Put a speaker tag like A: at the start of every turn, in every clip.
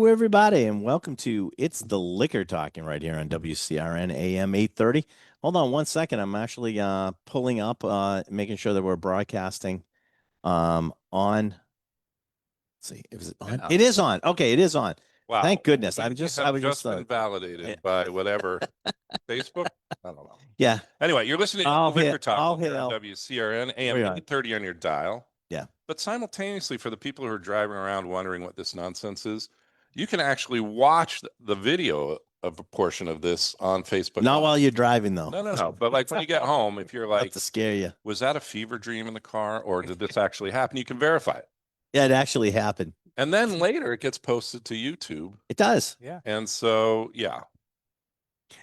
A: Hello, everybody, and welcome to It's the Liquor Talking right here on WCRN AM 830. Hold on one second. I'm actually pulling up, making sure that we're broadcasting on. Let's see, is it on?
B: Yeah.
A: It is on. Okay, it is on.
B: Wow.
A: Thank goodness.
B: You
A: I was
B: just been validated by whatever Facebook. I don't know.
A: yeah.
B: Anyway, you're listening to
A: I'll
B: Liquor
A: hit.
B: Talk
A: I'll
B: here
A: hit.
B: on WCRN AM 830 on your dial.
A: Yeah.
B: But simultaneously, for the people who are driving around wondering what this nonsense is, you can actually watch the video of a portion of this on Facebook.
A: Not while you're driving, though.
B: No. But like when you get home, if you're
A: Not
B: like,
A: to scare you.
B: was that a fever dream in the car, or did this actually happen? You can verify it.
A: Yeah, it actually happened.
B: And then later it gets posted to YouTube.
A: It does.
C: Yeah.
B: And so, yeah.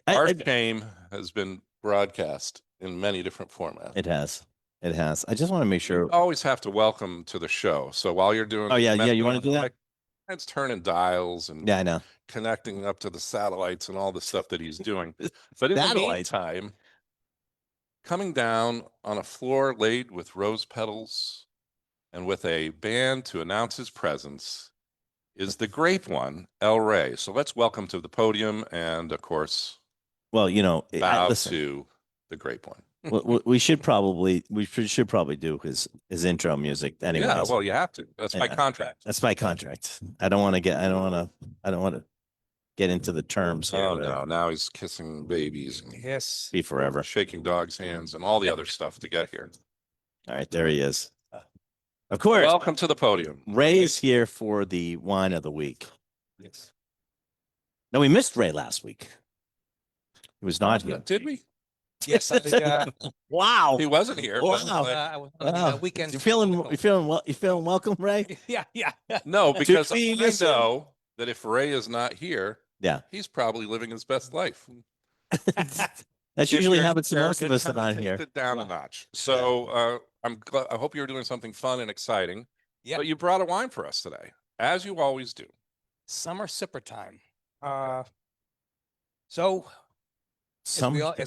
B: Our shame has been broadcast in many different formats.
A: It has. It has. I just want to make sure.
B: You always have to welcome to the show. So while you're doing,
A: Oh, yeah. You want to do that?
B: It's turning dials and
A: Yeah, I know.
B: connecting up to the satellites and all the stuff that he's doing. But in the meantime, coming down on a floor laid with rose petals and with a band to announce his presence is the great one, El Rey. So let's welcome to the podium and, of course,
A: bow
B: to the great one.
A: we should probably do his intro music anyway.
B: Yeah, well, you have to. That's my contract.
A: That's my contract. I don't want to get into the terms here.
B: Oh no, now he's kissing babies and
C: Yes.
A: Be forever.
B: shaking dogs' hands and all the other stuff to get here.
A: All right, there he is. Of course.
B: Welcome to the podium.
A: Ray is here for the wine of the week.
C: Yes.
A: No, we missed Ray last week. He was not here.
B: Did we?
C: Yes.
A: Wow.
B: He wasn't here.
A: Wow.
C: I was on
A: Wow.
C: weekend.
A: You feeling welcome, Ray?
C: Yeah.
B: No, because I
A: listen.
B: know that if Ray is not here,
A: Yeah.
B: he's probably living his best life.
A: That's usually happens to most of us that aren't here.
B: Sit down a notch. So I hope you're doing something fun and exciting.
C: Yeah.
B: But you brought a wine for us today, as you always do.
C: Summer sipper time. As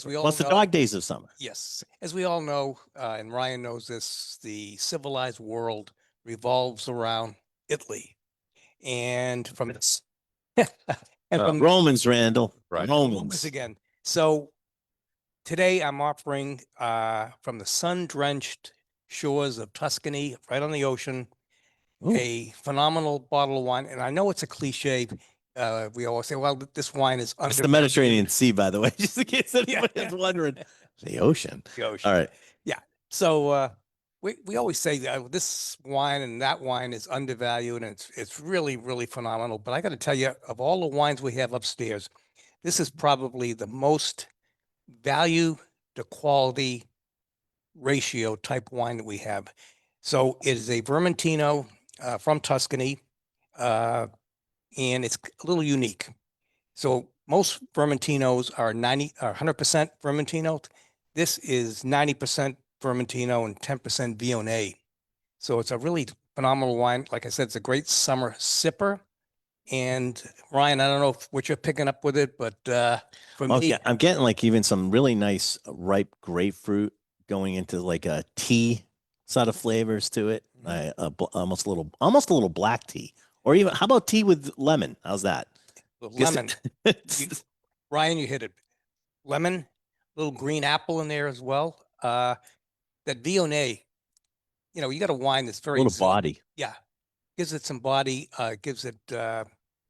C: we all
A: What's the
C: know-
A: dog days of summer?
C: Yes, as we all know, and Ryan knows this, the civilized world revolves around Italy, and from this, and from
A: Romans, Randall.
B: Right.
A: Romans.
C: again. So today I'm offering from the sun-drenched shores of Tuscany, right on the ocean,
A: Ooh.
C: a phenomenal bottle of wine. And I know it's a cliche. We always say, well, this wine is
A: It's the Mediterranean Sea, by the way, just in case anybody's wondering. The ocean.
C: The ocean.
A: All right.
C: So we always say this wine and that wine is undervalued, and it's really, really phenomenal. But I got to tell you, of all the wines we have upstairs, this is probably the most value to quality ratio type wine that we have. So it is a Vermentino from Tuscany, and it's a little unique. So most Vermentinos are 100% Vermentino. This is 90% Vermentino and 10% Viognier. So it's a really phenomenal wine. Like I said, it's a great summer sipper. And Ryan, I don't know what you're picking up with it, but for me,
A: Yeah, I'm getting like even some really nice ripe grapefruit going into like a tea sort of flavors to it. Almost a little black tea, or even how about tea with lemon? How's that?
C: lemon. Ryan, you hit it. Lemon, little green apple in there as well. That Viognier, you got a wine that's very
A: little body.
C: Yeah, gives it some body. Gives it a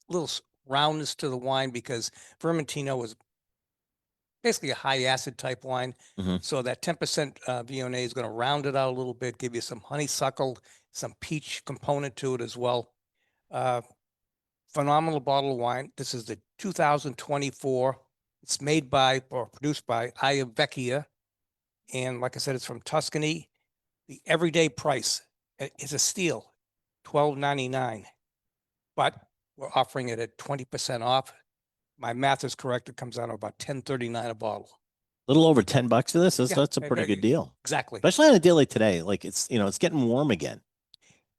C: little roundness to the wine because Vermentino is basically a high acid type wine.
A: Mhm.
C: So that 10% Viognier is going to round it out a little bit, give you some honeysuckle, some peach component to it as well. Phenomenal bottle of wine. This is the 2024. It's made by or produced by Vecchia. And like I said, it's from Tuscany. The everyday price is a steal, $12.99. But we're offering it at 20% off. My math is correct. It comes out to about $10.39 a bottle.
A: A little over $10 for this.
C: Yeah,
A: That's a pretty good deal.
C: Exactly.
A: Especially on a day like today. Like it's getting warm again.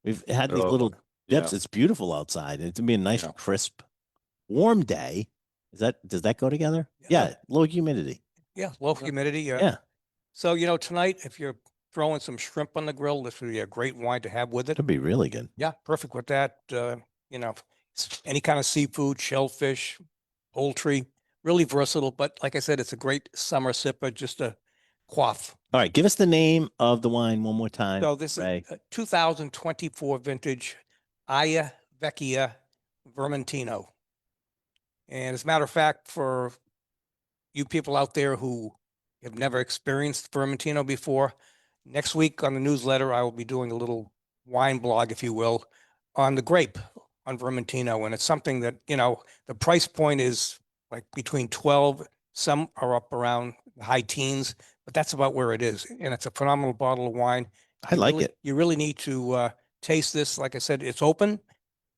A: We've had these little dips.
B: Yeah.
A: It's beautiful outside. It's gonna be a nice, crisp, warm day. Does that go together? Yeah. Low humidity.
C: Yeah, low humidity.
A: Yeah.
C: So, tonight, if you're throwing some shrimp on the grill, this would be a great wine to have with it.
A: It'd be really good.
C: Yeah, perfect with that. Any kind of seafood, shellfish, poultry, really versatile. But like I said, it's a great summer sipper, just a quaff.
A: All right, give us the name of the wine one more time.
C: So this
A: Ray.
C: is a 2024 vintage Aya Vecchia Vermentino. And as a matter of fact, for you people out there who have never experienced Vermentino before, next week on the newsletter, I will be doing a little wine blog, if you will, on the grape on Vermentino. And it's something that, you know, the price point is like between 12, some are up around the high teens, but that's about where it is. And it's a phenomenal bottle of wine.
A: I like it.
C: You really need to taste this. Like I said, it's open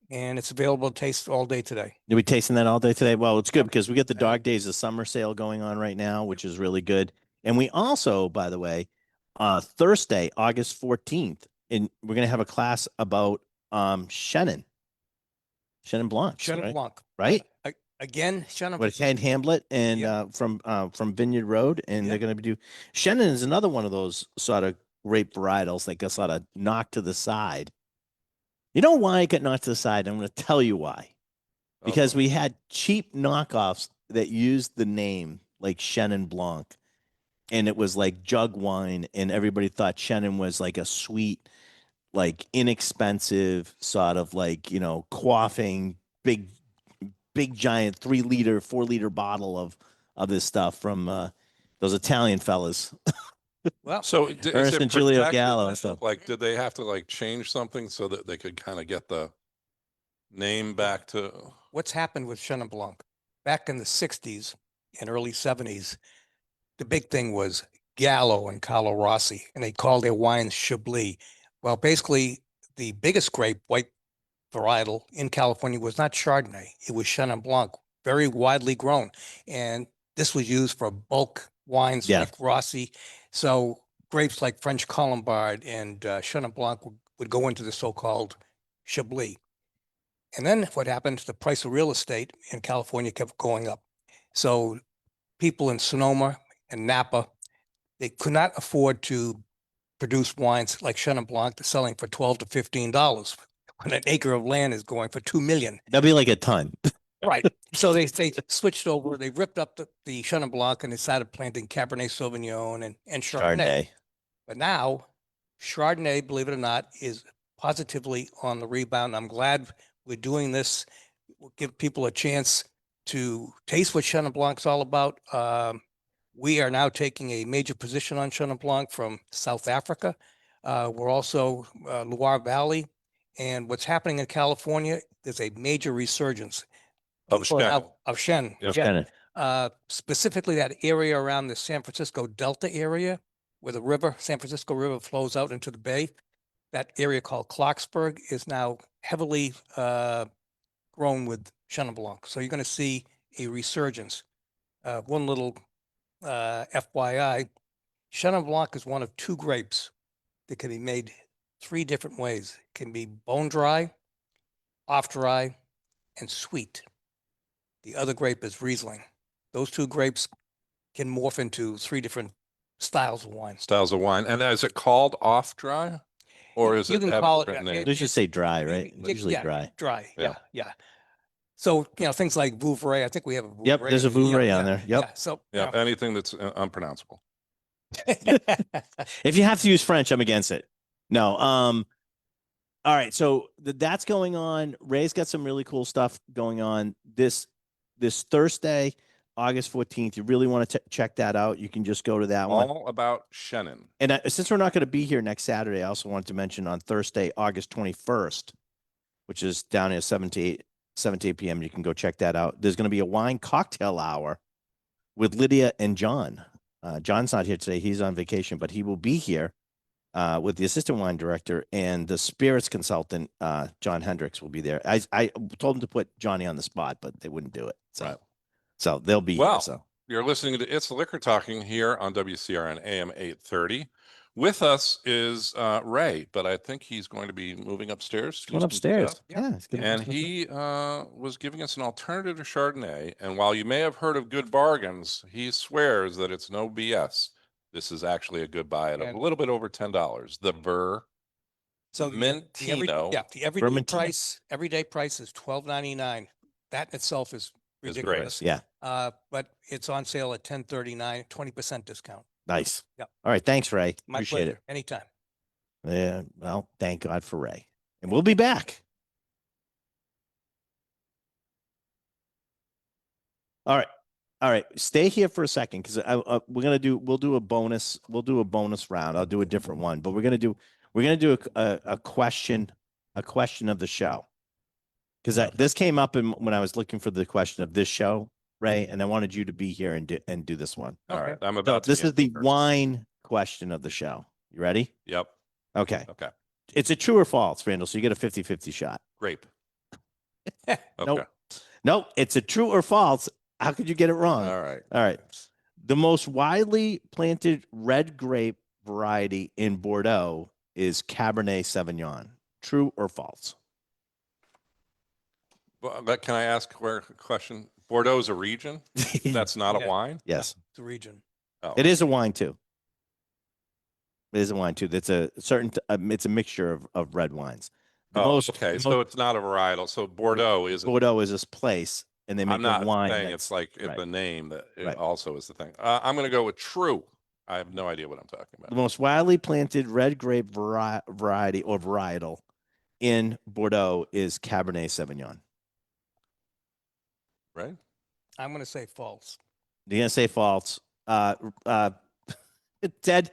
C: and it's available to taste all day today.
A: You'll be tasting that all day today. Well, it's good because we get the Dog Days of Summer sale going on right now, which is really good. And we also, by the way, Thursday, August 14th, and we're going to have a class about Chenin Blanc.
C: Chenin Blanc.
A: Right?
C: Again, Chenin.
A: With Ken Hamlet and from Vineyard Road, and they're going to do Chenin is another one of those sort of grape varietals that gets sort of knocked to the side. You know why it got knocked to the side? I'm going to tell you why. Because we had cheap knockoffs that used the name like Chenin Blanc, and it was like jug wine, and everybody thought Chenin was like a sweet, like inexpensive sort of like, you know, quaffing big giant 3-liter, 4-liter bottle of this stuff from those Italian fellas.
C: Well,
B: so
A: Ernest and Giulio Gallo and stuff.
B: Like, did they have to like change something so that they could kind of get the name back to?
C: What's happened with Chenin Blanc back in the 60s and early 70s? The big thing was Gallo and Carlo Rossi, and they called their wines Chablis. Well, basically, the biggest grape, white varietal in California, was not Chardonnay. It was Chenin Blanc, very widely grown. And this was used for bulk wines like Rossi. So grapes like French Colombard and Chenin Blanc would go into the so-called Chablis. And then what happened, the price of real estate in California kept going up. So people in Sonoma and Napa, they could not afford to produce wines like Chenin Blanc, selling for $12 to $15 when an acre of land is going for $2 million.
A: That'd be like a ton.
C: Right. So they switched over. They ripped up the Chenin Blanc and they started planting Cabernet Sauvignon and Chardonnay. But now Chardonnay, believe it or not, is positively on the rebound. I'm glad we're doing this. We'll give people a chance to taste what Chenin Blanc is all about. We are now taking a major position on Chenin Blanc from South Africa. We're also Loire Valley. And what's happening in California, there's a major resurgence
B: Of
C: Chenin.
B: Yep.
C: Specifically that area around the San Francisco Delta area where the river, San Francisco River, flows out into the bay. That area called Clarksburg is now heavily grown with Chenin Blanc. So you're going to see a resurgence. One little FYI, Chenin Blanc is one of 2 grapes that can be made 3 different ways. It can be bone dry, off dry, and sweet. The other grape is Riesling. Those 2 grapes can morph into 3 different styles of wine.
B: And is it called off dry? Or is
C: you
B: it?
C: can call it.
A: They should say dry, right? Usually dry.
C: Dry. Yeah. So, you know, things like Vouvray, I think we have a Vouvray.
A: Yep, there's a Vouvray on there. Yep.
C: Yeah, so
B: anything that's unpronounceable.
A: If you have to use French, I'm against it. No. All right. So that's going on. Ray's got some really cool stuff going on this Thursday, August 14th. You really want to check that out. You can just go to that one.
B: All about Chenin.
A: And since we're not going to be here next Saturday, I also wanted to mention on Thursday, August 21st, which is down here 7 to 8 p.m. You can go check that out. There's going to be a wine cocktail hour with Lydia and John. John's not here today. He's on vacation, but he will be here with the assistant wine director and the spirits consultant, John Hendricks, will be there. I told him to put Johnny on the spot, but they wouldn't do it. So they'll be here. So
B: you're listening to It's the Liquor Talking here on WCRN AM 830. With us is Ray, but I think he's going to be moving upstairs.
A: Going upstairs.
B: And he was giving us an alternative to Chardonnay. And while you may have heard of good bargains, he swears that it's no BS. This is actually a good buy at a little bit over $10. The
C: So
B: Mentino
C: the everyday price is $12.99. That in itself is
B: is great.
C: ridiculous.
A: Yeah.
C: But it's on sale at $10.39, 20% discount.
A: Nice.
C: Yep.
A: All right. Thanks, Ray.
C: My
A: Appreciate
C: pleasure.
A: it.
C: Anytime.
A: Yeah. Well, thank God for Ray. And we'll be back. All right. All right. Stay here for a second because we'll do a bonus round. I'll do a different one, but we're gonna do a question of the show. Because this came up when I was looking for the question of this show, Ray, and I wanted you to be here and do this one.
B: All right. I'm
A: So
B: about to
A: this is the
B: answer.
A: wine question of the show. You ready?
B: Yep.
A: Okay.
B: Okay.
A: It's a true or false, Randall. So you get a 50-50 shot.
B: Grape.
A: Okay.
B: Okay.
A: Nope. It's a true or false. How could you get it wrong?
B: All right.
A: All right. The most widely planted red grape variety in Bordeaux is Cabernet Sauvignon. True or false?
B: Well, but can I ask a question? Bordeaux is a region. That's not
C: Yeah.
B: a wine.
A: Yes.
C: The region.
B: Oh,
A: It is a wine too. It is a wine too. That's a certain. It's a mixture of red wines.
B: Okay. So it's not a varietal. So Bordeaux is.
A: Bordeaux is this place, and they make
B: I'm not
A: a wine.
B: saying it's like
A: right.
B: the name that it
A: Right.
B: also is the thing. I'm going to go with true. I have no idea what I'm talking
A: The
B: about.
A: most widely planted red grape variety or varietal in Bordeaux is Cabernet Sauvignon.
B: Right?
C: I'm going to say false.
A: You're gonna say false. Ted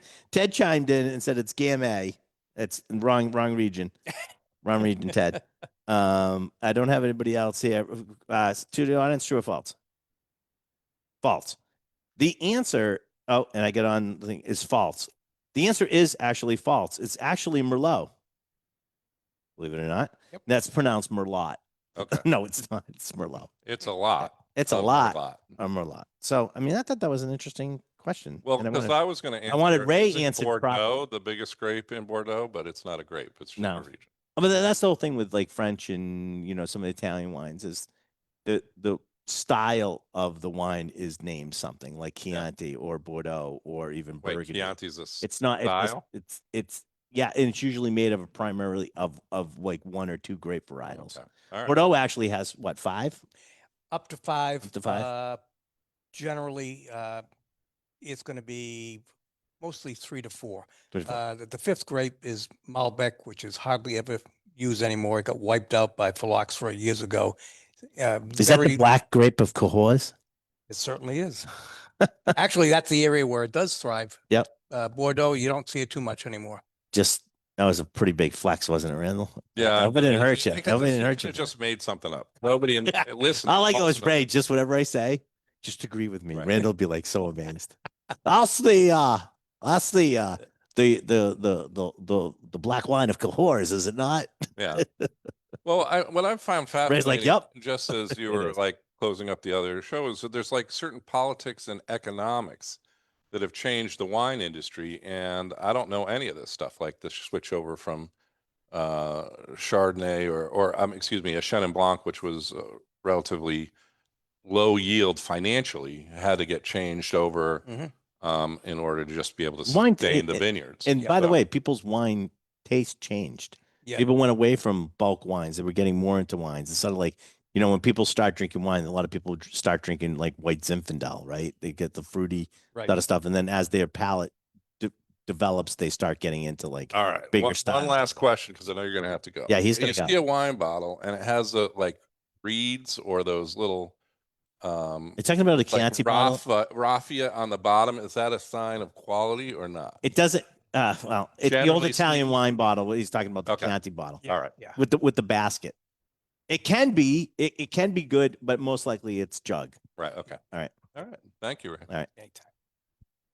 A: chimed in and said it's Gamay. It's wrong region. Wrong region, Ted. I don't have anybody else here. To the audience, true or false? False. The answer, and I get on the thing, is false. The answer is actually false. It's actually Merlot. Believe it or not.
C: Yep.
A: That's pronounced Merlot.
B: Okay.
A: No, it's not. It's Merlot.
B: It's a lot.
A: It's a
B: of
A: lot
B: Merlot.
A: of Merlot. So, I mean, I thought that was an interesting question.
B: Well,
A: and
B: because I was going to answer.
A: I wanted Ray
B: isn't
A: answered
B: Bordeaux, the biggest grape in Bordeaux, but it's not a grape. It's just
A: No.
B: a region.
A: But that's the whole thing with like French and some of the Italian wines is the style of the wine is named something like Chianti or Bordeaux or even
B: Wait,
A: Burgundy.
B: Chianti's a
A: It's not
B: style?
A: it's yeah, and it's usually made of primarily of like one or two grape varietals.
B: Okay. All right.
A: Bordeaux actually has what, 5?
C: Up to 5.
A: Up to 5?
C: Generally, it's going to be mostly 3 to 4.
A: 3 to 4.
C: The fifth grape is Malbec, which is hardly ever used anymore. It got wiped out by phylloxera years ago.
A: Is that the black grape of Cahors?
C: It certainly is. Actually, that's the area where it does thrive.
A: Yep.
C: Bordeaux, you don't see it too much anymore.
A: Just that was a pretty big flex, wasn't it, Randall?
B: Yeah.
A: I hope it didn't hurt you. I hope it didn't hurt you.
B: Just made something up. Nobody listen.
A: All I go is Ray. Just whatever I say, just agree with me.
B: Right.
A: Randall will be like so amazed. That's the black wine of Cahors, is it not?
B: Yeah. Well, what I found fascinating,
A: Ray's like, yep.
B: just as you
A: It
B: were
A: is.
B: like closing up the other show, is that there's like certain politics and economics that have changed the wine industry, and I don't know any of this stuff, like the switch over from Chardonnay or excuse me, a Chenin Blanc, which was relatively low yield financially, had to get changed over in order to just be able to
A: Wine
B: stay in the vineyards.
A: And by the way, people's wine taste changed.
C: Yeah.
A: People went away from bulk wines. They were getting more into wines. It's sort of like, when people start drinking wine, a lot of people start drinking like white Zinfandel, right? They get the fruity
C: Right.
A: sort of stuff. And then as their palate develops, they start getting into like
B: All right.
A: bigger
B: One
A: styles.
B: last question, because I know you're going to have to go.
A: Yeah, he's
B: You
A: gonna go.
B: see a wine bottle and it has the like reeds or those little
A: You're talking about a Chianti bottle?
B: raffia on the bottom. Is that a sign of quality or not?
A: It doesn't. Well, it's the old
B: Generally
A: Italian
B: speaking.
A: wine bottle. He's talking about the
B: Okay.
A: Chianti bottle
C: Yeah,
B: All right.
C: Yeah.
A: with the basket. It can be good, but most likely it's jug.
B: Right. Okay.
A: All right.
B: All right. Thank you, Ray.
A: All right.
C: Anytime.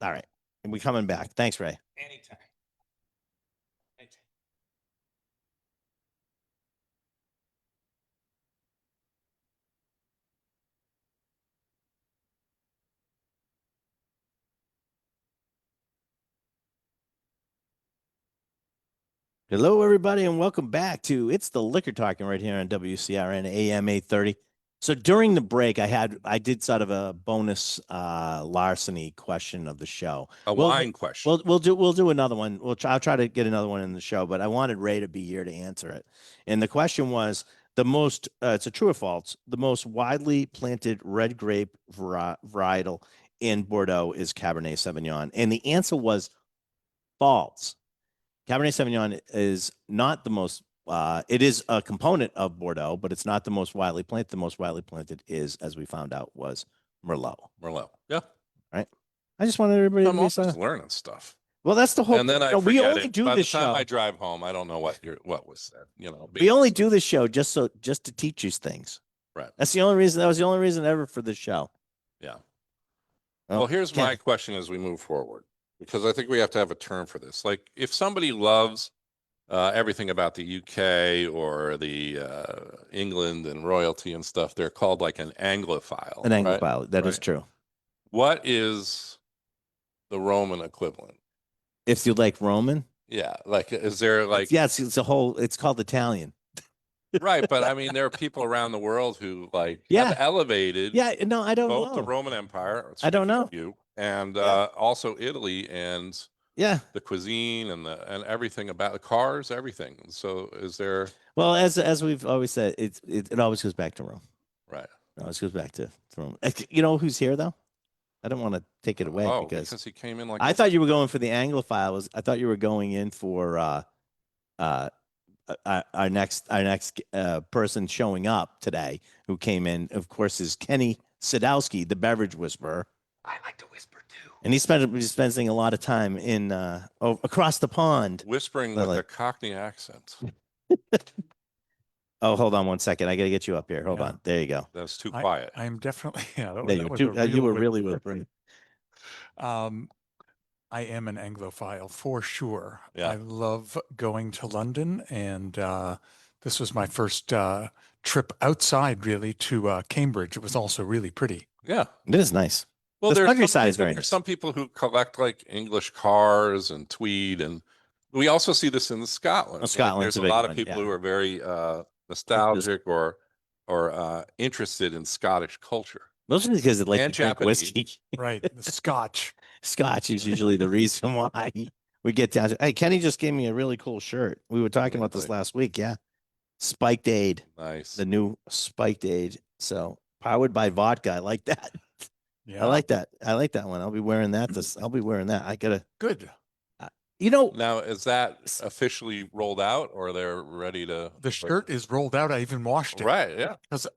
A: All right. And we coming back. Thanks, Ray.
C: Anytime. Anytime.
A: Hello, everybody, and welcome back to It's the Liquor Talking right here on WCRN AM 830. So during the break, I did sort of a bonus larceny question of the show.
B: A wine question.
A: We'll do another one. I'll try to get another one in the show, but I wanted Ray to be here to answer it. And the question was the most. It's a true or false. The most widely planted red grape varietal in Bordeaux is Cabernet Sauvignon, and the answer was false. Cabernet Sauvignon is not the most. It is a component of Bordeaux, but it's not the most widely planted. The most widely planted is, as we found out, was Merlot.
B: Merlot. Yeah.
A: Right. I just wanted everybody
B: I'm
A: to be
B: always learning stuff.
A: Well, that's the whole.
B: And then
A: we only do
B: By
A: this
B: the time
A: show.
B: I drive home, I don't know what was said. You know,
A: We only do this show just to teach you things.
B: Right.
A: That's the only reason. That was the only reason ever for this show.
B: Yeah.
A: Oh,
B: Well, here's my question as we move forward, because I think we have to have a term for this. Like, if somebody loves everything about the UK or the England and royalty and stuff, they're called like an Anglophile.
A: An Anglophile.
B: Right?
A: That is true.
B: What is the Roman equivalent?
A: If you like Roman.
B: Yeah. Like, is there like?
A: Yeah, it's a whole. It's called Italian.
B: Right, but I mean, there are people around the world who have elevated.
A: Yeah, no, I don't
B: both
A: know.
B: the Roman Empire.
A: I don't know.
B: And also Italy and the cuisine and everything about the cars, everything. So is there?
A: Well, as we've always said, it always goes back to Rome.
B: Right.
A: It always goes back to Rome. You know who's here though? I don't want to take it away
B: because he came in like.
A: I thought you were going for the Anglophile. I thought you were going in for our next person showing up today who came in, of course, is Kenny Sadowski, the beverage whisperer.
C: I like to whisper too.
A: And he's spending a lot of time in across the pond.
B: Whispering with a Cockney accent.
A: Oh, hold on one second. I got to get you up here. Hold on. There you go.
B: That's too quiet.
D: I'm definitely,
A: you were really whispering.
D: I am an Anglophile for sure.
B: Yeah.
D: I love going to London, and this was my first trip outside, really, to Cambridge. It was also really pretty.
B: Yeah.
A: It is nice.
B: Well,
A: the countryside is very nice.
B: There's some people who collect like English cars and tweed, and we also see this in Scotland.
A: Scotland's
B: there's a lot of people who are very nostalgic or interested in Scottish culture.
A: Mostly because they like to drink whiskey.
D: Right. The Scotch.
A: Scotch is usually the reason why we get down to. Hey, Kenny just gave me a really cool shirt. We were talking about this last week. Yeah. Spiked Aid.
B: Nice.
A: The new Spiked Aid. So powered by vodka. I like that.
D: Yeah.
A: I like that. I like that one. I'll be wearing that. I'll be wearing that. I gotta.
D: Good.
A: You know.
B: Now, is that officially rolled out, or they're ready to?
D: The shirt is rolled out. I even washed it.
B: Right. Yeah.
D: Because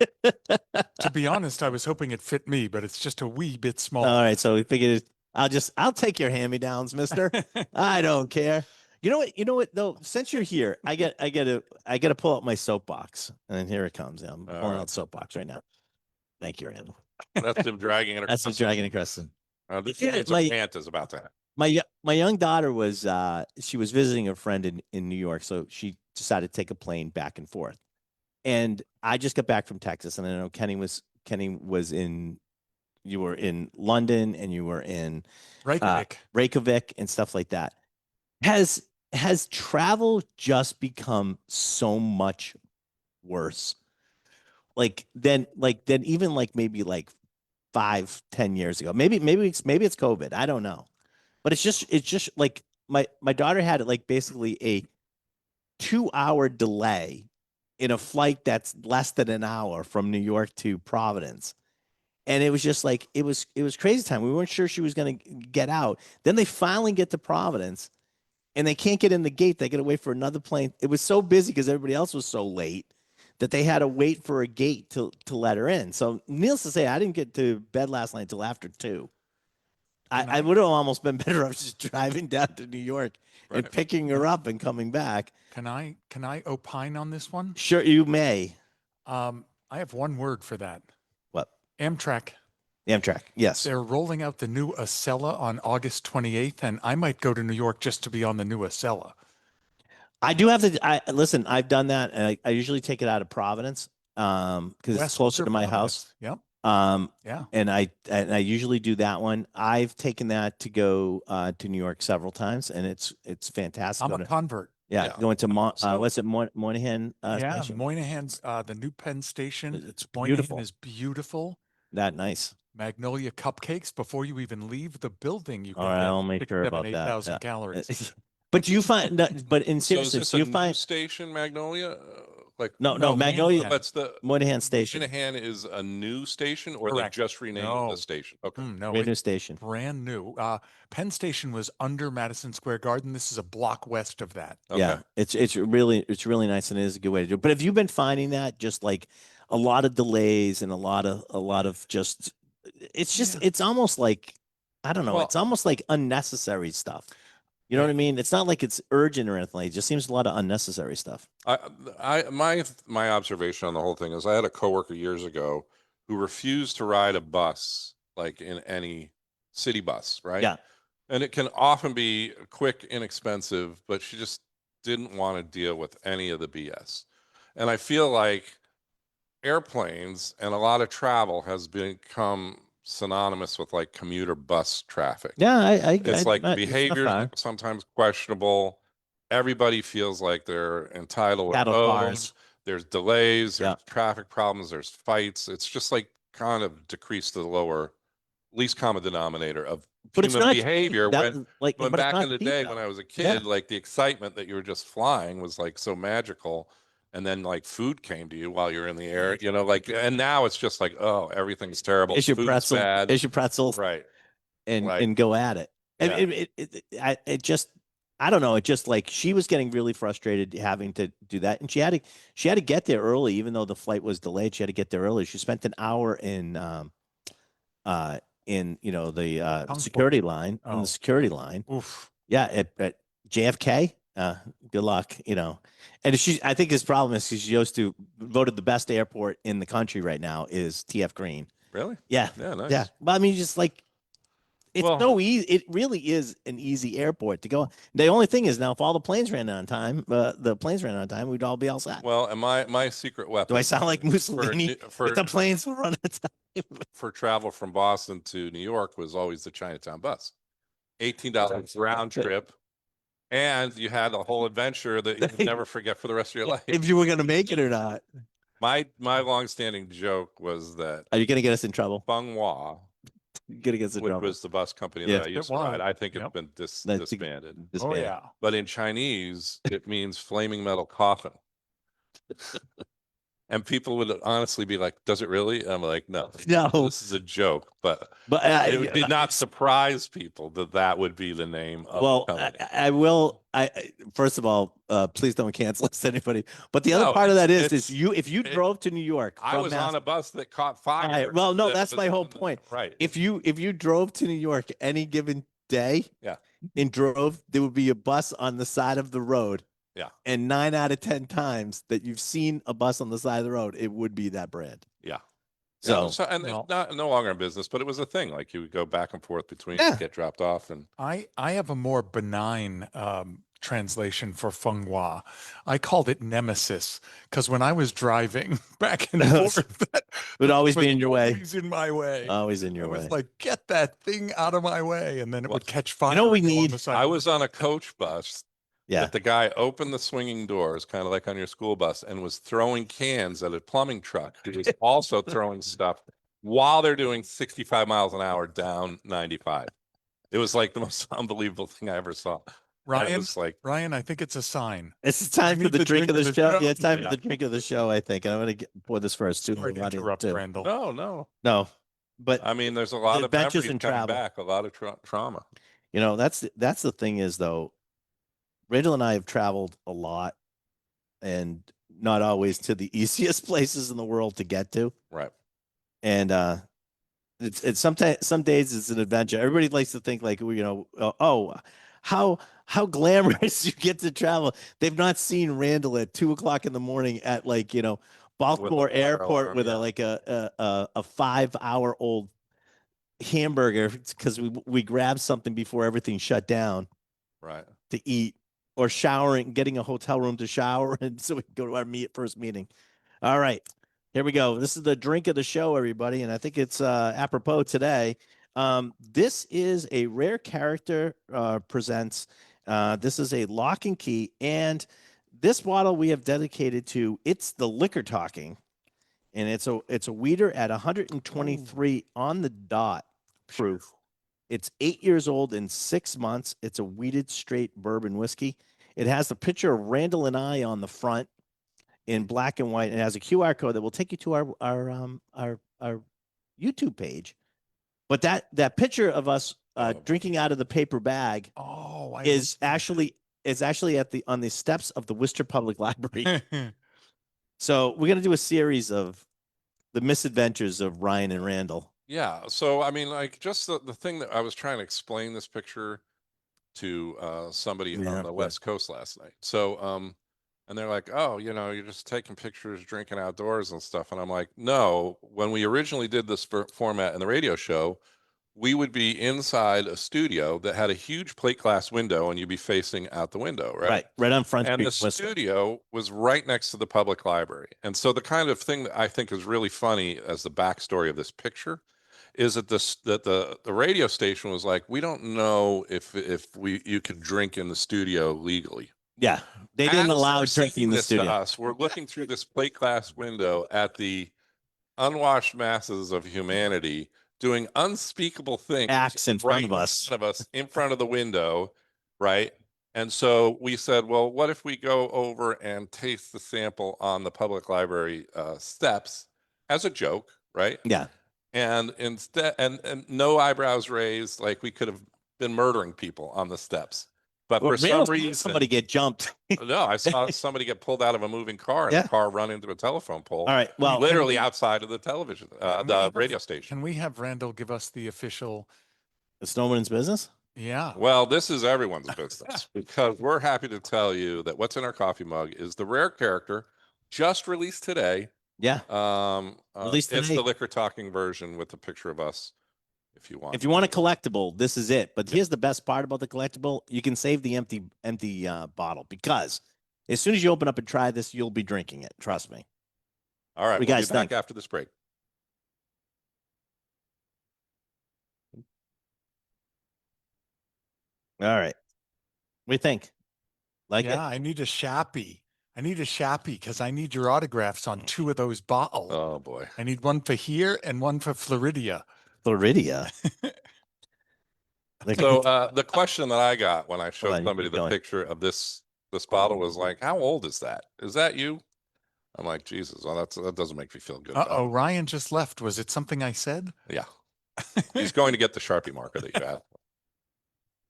D: to be honest, I was hoping it fit me, but it's just a wee bit small.
A: All right. So we figured I'll take your hand-me-downs, mister. I don't care. You know what though? Since you're here, I gotta pull out my soapbox. And here it comes. I'm pulling out soapbox right now. Thank you, Randall.
B: That's him dragging it.
A: That's him dragging across.
B: My aunt is about that.
A: My young daughter was she was visiting a friend in New York, so she decided to take a plane back and forth. And I just got back from Texas, and I know Kenny was in. You were in London, and you were in Reykjavik, and stuff like that. Has travel just become so much worse? Than even maybe 5-10 years ago. Maybe it's COVID. I don't know. But it's just like my daughter had basically a 2-hour delay in a flight that's less than an hour from New York to Providence. And it was just it was crazy time. We weren't sure she was going to get out. Then they finally get to Providence and they can't get in the gate. They got to wait for another plane. It was so busy because everybody else was so late that they had to wait for a gate to let her in. So needless to say, I didn't get to bed last night till after 2. I would have almost been better off just driving down to New York and picking her up and coming back.
D: Can I opine on this one?
A: Sure, you may.
D: I have one word for that.
A: What?
D: Amtrak.
A: Amtrak, yes.
D: They're rolling out the new Acela on August 28th, and I might go to New York just to be on the new Acela.
A: I do have to. Listen, I've done that, and I usually take it out of Providence because it's closer to my house.
D: Yep.
A: Yeah. And I usually do that one. I've taken that to go to New York several times, and it's fantastic.
D: I'm a convert.
A: Yeah,
B: Yeah.
A: going to
D: So-
A: what's it, Moynihan?
D: Yeah,
A: Station?
D: Moynihan's the new Penn Station.
A: It's
D: Moynihan
A: beautiful.
D: is beautiful.
A: That nice.
D: Magnolia cupcakes before you even leave the building. You
A: All
D: can
A: right,
D: get
A: I'll make
D: 6,
A: sure
D: 7,
A: about that.
D: 8,000 calories.
A: But do you find that? But in
B: So is
A: seriousness,
B: this
A: do
B: a
A: you
B: new
A: find
B: station, Magnolia? Like
A: no
D: No,
A: Magnolia
D: Moynihan.
B: that's the
A: Moynihan Station,
B: Moynihan is a new station, or
D: Correct.
B: they just renamed
D: No.
B: the station? Okay.
D: No,
A: brand new
D: it's
A: station.
D: brand new. Penn Station was under Madison Square Garden. This is a block west of that.
B: Okay.
A: Yeah, it's really nice, and it is a good way to do it. But have you been finding that just like a lot of delays and a lot of just it's almost like I don't know,
B: Well-
A: it's almost like unnecessary stuff. You know what I mean? It's not like it's urgent or anything. It just seems a lot of unnecessary stuff.
B: My observation on the whole thing is I had a coworker years ago who refused to ride a bus, like in any city bus, right?
A: Yeah.
B: And it can often be quick, inexpensive, but she just didn't want to deal with any of the BS. And I feel like airplanes and a lot of travel has become synonymous with like commuter bus traffic.
A: Yeah,
B: It's like
A: it's not
B: behaviors
A: far.
B: that are sometimes questionable. Everybody feels like they're entitled or
A: Cattle
B: owed.
A: cars.
B: There's delays, there's
A: Yeah.
B: traffic problems, there's fights. It's just like kind of decreased to the lower, least common denominator of
A: But it's
B: human
A: not cheap.
B: behavior.
A: That-
B: When
A: like,
B: when
A: but it's
B: back
A: not
B: in the
A: cheap,
B: day
A: though.
B: when I was a
A: Yeah.
B: kid, like the excitement that you were just flying was like so magical. And then like food came to you while you're in the air, like, and now it's just like, oh, everything's terrible.
A: It's your
B: Food's
A: pretzel.
B: bad.
A: It's your pretzel,
B: Right.
A: and
B: Like,
A: go at it. And
B: yeah.
A: it just I don't know. It just like she was getting really frustrated having to do that, and she had to get there early, even though the flight was delayed. She had to get there early. She spent an hour in the security line in
D: Oh.
A: the security line.
D: Oof.
A: Yeah, at JFK. Good luck, And I think his problem is she goes to voted the best airport in the country right now is TF Green.
B: Really?
A: Yeah,
B: Yeah, nice.
A: yeah. But I mean, just like it's
B: Well-
A: so easy. It really is an easy airport to go. The only thing is now, if all the planes ran on time, we'd all be all set.
B: Well, and my secret weapon
A: Do I sound like Mussolini?
B: for
A: If the planes will run on time.
B: for travel from Boston to New York was always the Chinatown bus. $18 round trip. And you had a whole adventure that you would never forget for the rest of your life.
A: If you were gonna make it or not.
B: My longstanding joke was that
A: Are you gonna get us in trouble?
B: Feng Hua,
A: You're gonna get us in
B: which
A: trouble.
B: was the bus company
A: Yeah.
B: that I used
D: It
B: to ride,
D: was.
B: I think it's
D: Yep.
B: been
A: That's-
B: disbanded.
A: This
D: Oh,
A: band.
D: yeah.
B: But in Chinese, it means flaming metal coffin. And people would honestly be like, does it really? And I'm like, no,
A: No.
B: this is a joke. But
A: But
B: it did not surprise people that would be the name of
A: well,
B: the company.
A: I will. First of all, please don't cancel us, anybody. But the other
B: No,
A: part of that
B: it's-
A: is if you drove to New York,
B: I
A: from
B: was
A: Mass-
B: on a bus that caught fire.
A: Right, well, no,
B: that
A: that's
B: was
A: my whole
B: on the-
A: point.
B: Right.
A: if you drove to New York any given day,
B: Yeah.
A: and drove, there would be a bus on the side of the road.
B: Yeah.
A: And 9 out of 10 times that you've seen a bus on the side of the road, it would be that brand.
B: Yeah.
A: So,
B: And
D: well-
B: it's not no longer in business, but it was a thing. Like you would go back and forth between,
A: Yeah.
B: get dropped off, and
D: I have a more benign translation for Feng Hua. I called it Nemesis because when I was driving back and forth, that
A: would always
D: was
A: be in your way.
D: always in my way.
A: Always in
D: I
A: your
D: was
A: way.
D: like, get that thing out of my way, and then it
B: Well,
D: would catch fire.
A: know what we
D: and go on
A: need?
D: the side
B: I
D: of the
B: was on a coach bus
A: Yeah.
B: that the guy opened the swinging doors, kind of like on your school bus, and was throwing cans at a plumbing truck. He was also throwing stuff while they're doing 65 miles an hour down 95. It was like the most unbelievable thing I ever saw. And it
D: Ryan,
B: was like,
D: Ryan, I think it's a sign.
A: It's time for
D: need
A: the drink of the show. Yeah, it's time
B: Yeah.
A: for the drink of the show, I think. And I'm going to pour this first too.
D: Sorry to
A: Audience,
D: interrupt,
A: too.
D: Randall.
B: no.
A: No, but
B: I mean, there's a lot of
A: adventures
B: memories
A: and
B: coming
A: travel.
B: back, a lot of trauma.
A: that's the thing is though, Rachel and I have traveled a lot, and not always to the easiest places in the world to get to.
B: Right.
A: And it's sometimes some days it's an adventure. Everybody likes to think like how glamorous you get to travel. They've not seen Randall at 2:00 in the morning at Baltimore
B: With a fire
A: Airport
B: alarm,
A: with
B: yeah.
A: a 5-hour old hamburger because we grabbed something before everything shut down
B: Right.
A: to eat, or showering, getting a hotel room to shower, and so we can go to our first meeting. All right, here we go. This is the drink of the show, everybody, and I think it's apropos today. This is a Rare Character presents This is a lock and key, and this bottle we have dedicated to It's the Liquor Talking, and it's a weeder at 123 on the dot proof. It's 8 years old and 6 months. It's a weeded straight bourbon whiskey. It has the picture of Randall and I on the front in black and white, and it has a QR code that will take you to our YouTube page. But that picture of us drinking out of the paper bag is actually on the steps of the Worcester Public Library. So we're gonna do a series of the misadventures of Ryan and Randall.
B: Yeah. So, I mean, like just the thing that I was trying to explain this picture to somebody on the West Coast last night. So, and they're like, oh, you're just taking pictures, drinking outdoors and stuff. And I'm like, no, when we originally did this format in the radio show, we would be inside a studio that had a huge plate glass window and you'd be facing out the window, right?
A: Right on Front
B: And
A: Street.
B: the studio was right next to the public library. And so the kind of thing that I think is really funny as the backstory of this picture is that the radio station was like, we don't know if you could drink in the studio legally.
A: Yeah, they didn't allow drinking in the
B: this
A: studio.
B: To us, we're looking through this plate glass window at the unwashed masses of humanity doing unspeakable things.
A: Acts in front of us.
B: In front of the window, right? And so we said, well, what if we go over and taste the sample on the public library steps as a joke, right?
A: Yeah.
B: And instead, and no eyebrows raised, like we could have been murdering people on the steps. But for some reason,
A: somebody get jumped.
B: No, I saw somebody get pulled out of a moving car and the car run into a telephone pole.
A: All right. Well,
B: literally outside of the television, the radio station.
D: Can we have Randall give us the official?
A: It's no one's business.
B: Yeah. Well, this is everyone's business because we're happy to tell you that what's in our coffee mug is the rare character just released today.
A: Yeah.
B: Released today. It's the Liquor Talking version with the picture of us. If you want
A: a collectible, this is it. But here's the best part about the collectible: you can save the empty bottle, because as soon as you open up and try this, you'll be drinking it. Trust me.
B: All right, we'll be back after this break.
A: All right. What do you think? Like it?
D: I need a Shappy. Because I need your autographs on 2 of those bottles.
B: Oh boy.
D: I need one for here and one for Floridia.
A: Floridia.
B: So the question that I got when I showed somebody the picture of this bottle was like, how old is that? Is that you? I'm like, Jesus, well, that doesn't make me feel good.
D: Uh-oh, Ryan just left. Was it something I said?
B: Yeah. He's going to get the Sharpie marker that you have.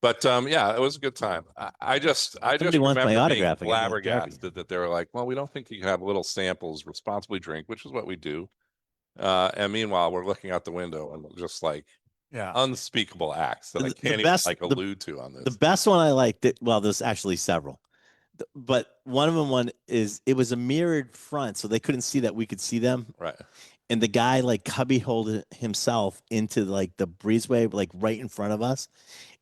B: But yeah, it was a good time. I just remember being flabbergasted that they were like, well, we don't think you can have little samples, responsibly drink, which is what we do. And meanwhile, we're looking out the window and just like unspeakable acts that I can't even allude to on this.
A: The best one I liked, well, there's actually several, but one of them it was a mirrored front, so they couldn't see that we could see them.
B: Right.
A: And the guy like cubby holed himself into like the breezeway, like right in front of us,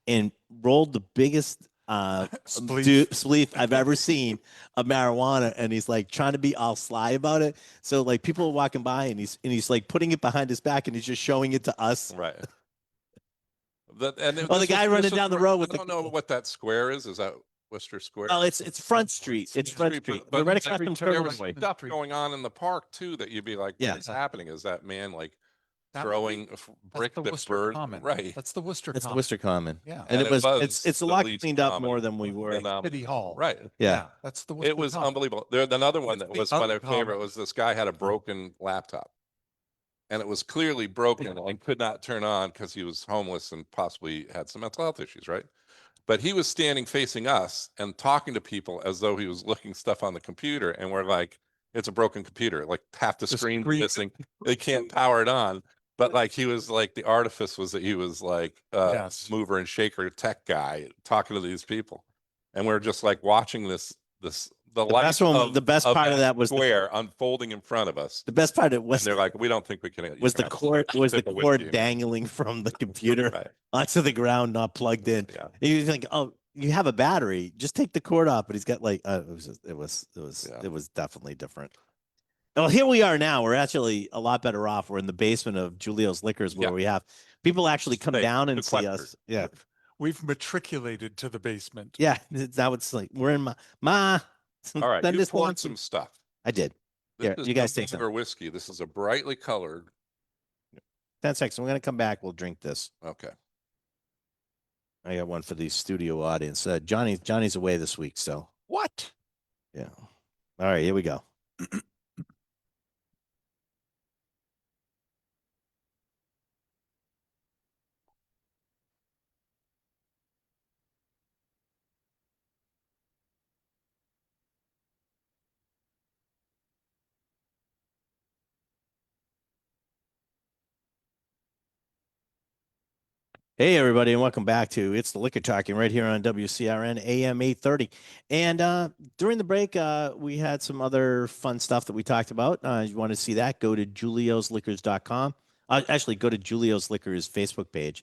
A: and rolled the biggest spleef I've ever seen of marijuana, and he's like trying to be all sly about it. So like people are walking by, and he's like putting it behind his back, and he's just showing it to us.
B: Right.
A: The guy running down the road with
B: I don't know what that square is. Is that Worcester Square?
A: Oh, it's Front Street. It's Front Street. But right across from
B: there was stuff going on in the park too that you'd be like, what's happening? Is that man like throwing a brick that bird? Right.
D: That's the Worcester.
A: That's the Worcester Common.
D: Yeah.
A: And it's a lot cleaned up more than we were.
D: City Hall.
B: Right.
A: Yeah.
D: That's the Worcester.
B: It was unbelievable. Another one that was my favorite was this guy had a broken laptop. And it was clearly broken and could not turn on because he was homeless and possibly had some mental health issues, right? But he was standing facing us and talking to people as though he was looking stuff on the computer. And we're like, it's a broken computer. Like half the screen missing. They can't power it on. But like he was like, the artifice was that he was like mover and shaker tech guy talking to these people. And we're just like watching the best part of that was square unfolding in front of us.
A: The best part of it was
B: they're like, we don't think we can.
A: Was the cord dangling from the computer onto the ground, not plugged in. Yeah. And he was like, oh, you have a battery. Just take the cord off. But he's got like, it was definitely different. Well, here we are now. We're actually a lot better off. We're in the basement of Julio's Liquors, where we have people actually come down and see us. Yeah.
D: We've matriculated to the basement.
A: Yeah, that would like we're in ma.
B: All right,
A: send
B: you
A: us
B: poured
A: one.
B: some stuff.
A: I did.
B: This
A: Here,
B: is
A: you
B: no
A: guys take some.
B: longer whiskey. This is a brightly colored.
A: 10 seconds. We're gonna come back. We'll drink this.
B: Okay.
A: I got one for the studio audience. Johnny's away this week, so
D: What?
A: yeah. All right, here we go. Hey, everybody, and welcome back to It's the Liquor Talking right here on WCRN AM 830. And during the break, we had some other fun stuff that we talked about. You want to see that, go to juliosliquors.com. Actually, go to Julio's Liquors Facebook page.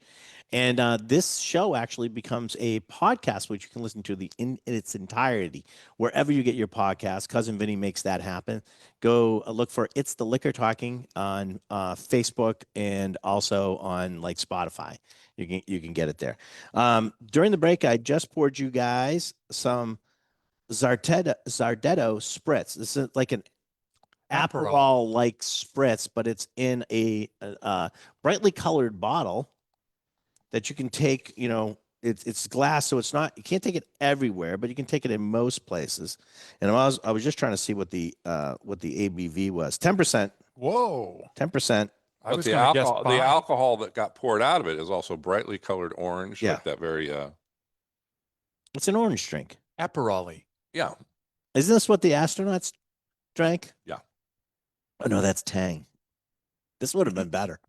A: And this show actually becomes a podcast, which you can listen to in its entirety, wherever you get your podcast. Cousin Vinny makes that happen. Go look for It's the Liquor Talking on Facebook and also on like Spotify. You can get it there. During the break, I just poured you guys some Zardetto spritz. This is like an Aperol like spritz, but it's in a brightly colored bottle that you can take. You know, it's glass, so it's not, you can't take it everywhere, but you can take it in most places. And I was just trying to see what the ABV was. 10%.
D: Whoa.
A: 10%.
D: I
B: But
D: was
B: the
D: going to guess
B: alcohol, the
D: 5.
B: alcohol that got poured out of it is also brightly colored orange,
A: Yeah.
B: like that very
A: It's an orange drink.
D: Aperol.
B: yeah.
A: Isn't this what the astronauts drank?
B: Yeah.
A: Oh no, that's Tang. This would have been better.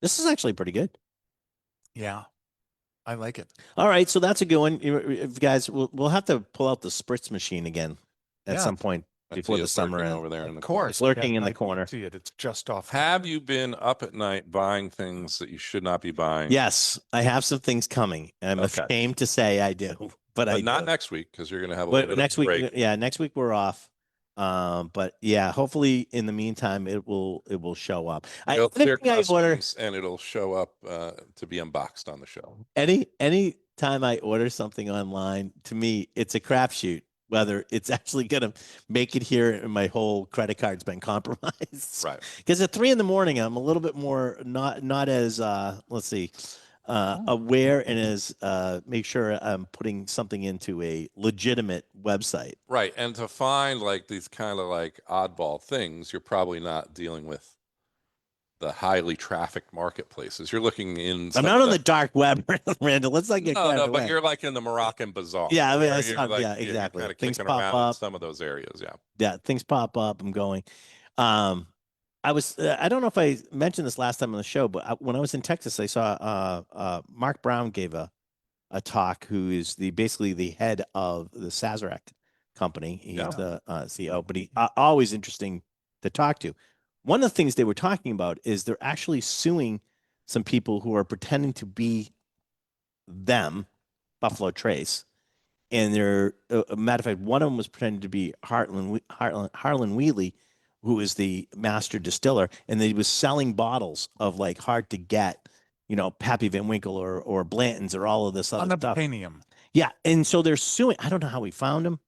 A: This is actually pretty good.
D: Yeah. I like it.
A: All right, so that's a good one. If guys, we'll have to pull out the spritz machine again at
D: Yeah.
A: some point
B: I
A: before
B: see
A: the
B: it
A: summer
B: lurking
A: ends.
B: over there in
D: Of
B: the
D: course.
A: It's lurking in the
D: I
A: corner.
D: see it. It's just off.
B: Have you been up at night buying things that you should not be buying?
A: Yes, I have some things coming. I'm
B: Okay.
A: ashamed to say I do, but I
B: Not
A: do.
B: next week because you're going to have a
A: But
B: little bit
A: next
B: of a break.
A: week, yeah, next week we're off. But yeah, hopefully in the meantime it will show up.
B: It'll clear
A: Anything I order,
B: customs and it'll show up to be unboxed on the show.
A: any time I order something online, to me it's a crapshoot whether it's actually gonna make it here and my whole credit card's been compromised.
B: Right.
A: Because at 3 a.m, I'm a little bit more not as let's see, aware and as make sure I'm putting something into a legitimate website.
B: Right. And to find like these kind of like oddball things, you're probably not dealing with the highly trafficked marketplaces. You're looking in.
A: I'm not on the dark web, Randall. Let's not get carried
B: No, but
A: away.
B: you're like in the Moroccan bazaar.
A: Yeah, I mean,
B: where you're
A: yeah, exactly.
B: Kind of
A: Things
B: kicking
A: pop
B: around in
A: up.
B: some of those areas. Yeah.
A: Yeah, things pop up. I'm going. I don't know if I mentioned this last time on the show, but when I was in Texas, I saw Mark Brown gave a talk, who is basically the head of the Sazerac company. He's the CEO, but he always interesting to talk to. One of the things they were talking about is they're actually suing some people who are pretending to be them, Buffalo Trace. And they're, a matter of fact, one of them was pretending to be Harlan Wheatley, who is the master distiller, and they was selling bottles of like hard to get, Pappy Van Winkle or Blanton's or all of this other stuff.
D: Unobtainium.
A: Yeah, and so they're suing. I don't know how we found him.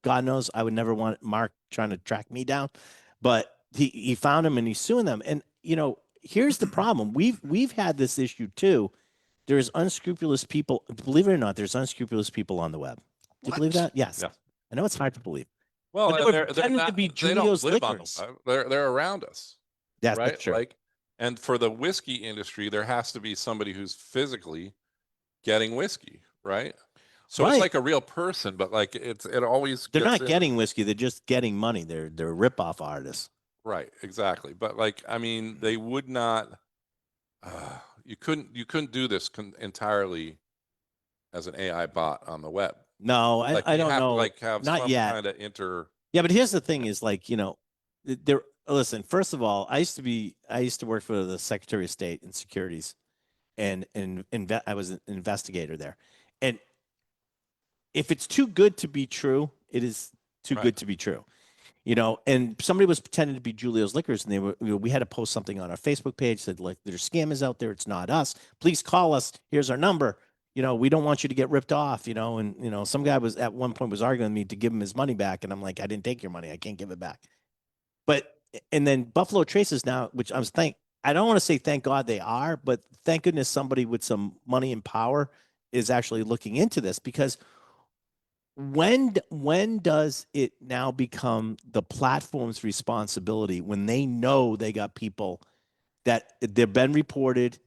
A: God knows, I would never want Mark trying to track me down, but he found him and he's suing them. And here's the problem: we've had this issue too. There's unscrupulous people. Believe it or not, there's unscrupulous people on the web. Do you believe that? Yes.
B: Yeah.
A: I know it's hard to believe.
B: Well,
A: But they were
B: they're
A: pretending to
B: not,
A: be
B: they don't
A: Julio's
B: live on
A: Liquors.
B: the web. They're around us.
A: That's
B: right.
A: true.
B: Like, and for the whiskey industry, there has to be somebody who's physically getting whiskey, right? So
A: Right.
B: it's like a real person, but like it always
A: They're
B: gets
A: not
B: in.
A: getting whiskey. They're just getting money. They're rip-off artists.
B: Right, exactly. But like, I mean, they would not. You couldn't do this entirely as an AI bot on the web.
A: No,
B: Like,
A: I
B: you
A: don't
B: have to,
A: know.
B: like have
A: Not
B: some
A: yet.
B: kind of
A: Yeah, but here's the thing: is like there. Listen, first of all, I used to work for the Secretary of State and Securities, and I was an investigator there, and if it's too good to be true, it is too
B: Right.
A: good to be true. And somebody was pretending to be Julio's Liquors, and we had to post something on our Facebook page, said like, there's scammers out there. It's not us. Please call us. Here's our number. we don't want you to get ripped off, and, some guy was at one point was arguing with me to give him his money back. And I'm like, I didn't take your money. I can't give it back. But, and then Buffalo Traces now, which I don't want to say thank God they are, but thank goodness somebody with some money and power is actually looking into this, because when does it now become the platform's responsibility when they know they got people that they've been reported,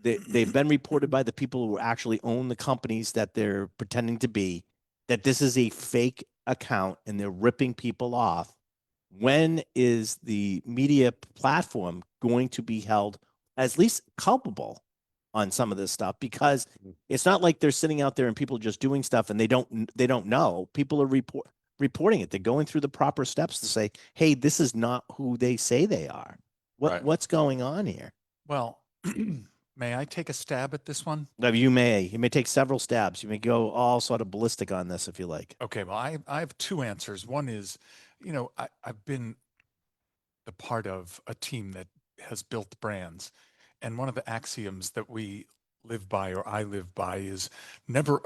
A: they've been reported by the people who actually own the companies that they're pretending to be, that this is a fake account and they're ripping people off? When is the media platform going to be held at least culpable on some of this stuff? Because it's not like they're sitting out there and people just doing stuff and they don't know. People are reporting it. They're going through the proper steps to say, hey, this is not who they say they are. What's going on here?
D: Well, may I take a stab at this one?
A: No, you may take several stabs. You may go all sort of ballistic on this if you like.
D: Okay, well, I have two answers. One is, I've been the part of a team that has built brands, and one of the axioms that we live by, or I live by, is never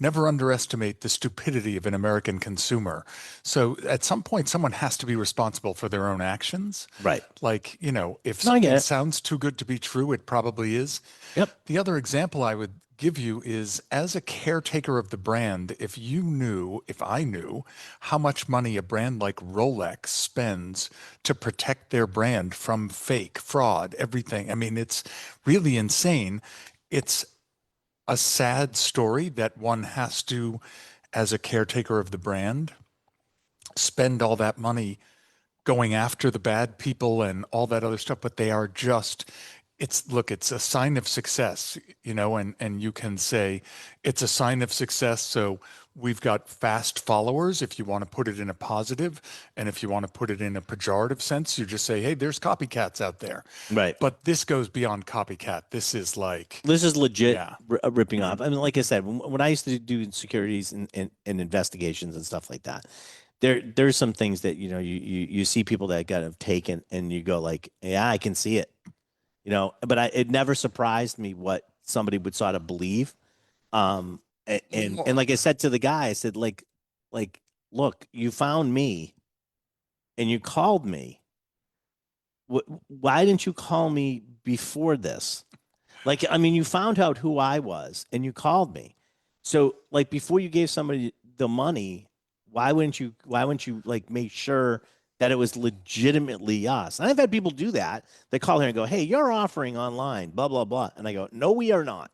D: underestimate the stupidity of an American consumer. So at some point, someone has to be responsible for their own actions.
A: Right.
D: Like, if
A: No, I get
D: something
A: it.
D: sounds too good to be true, it probably is.
A: Yep.
D: The other example I would give you is, as a caretaker of the brand, if I knew how much money a brand like Rolex spends to protect their brand from fake, fraud, everything. I mean, it's really insane. It's a sad story that one has to, as a caretaker of the brand, spend all that money going after the bad people and all that other stuff, but they are just, it's a sign of success, and you can say it's a sign of success. So we've got fast followers, if you want to put it in a positive, and if you want to put it in a pejorative sense, you just say, hey, there's copycats out there.
A: Right.
D: But this goes beyond copycat. This is
A: legit
D: Yeah.
A: Ripping off. I mean, like I said, when I used to do securities and investigations and stuff like that, there's some things that, you see people that got have taken and you go like, yeah, I can see it, but it never surprised me what somebody would sort of believe. And like I said to the guy, I said, like, look, you found me and you called me. Why didn't you call me before this? Like, I mean, you found out who I was and you called me. So like before you gave somebody the money, why wouldn't you like make sure that it was legitimately us? And I've had people do that. They call here and go, hey, you're offering online, blah, blah, blah. And I go, no, we are not.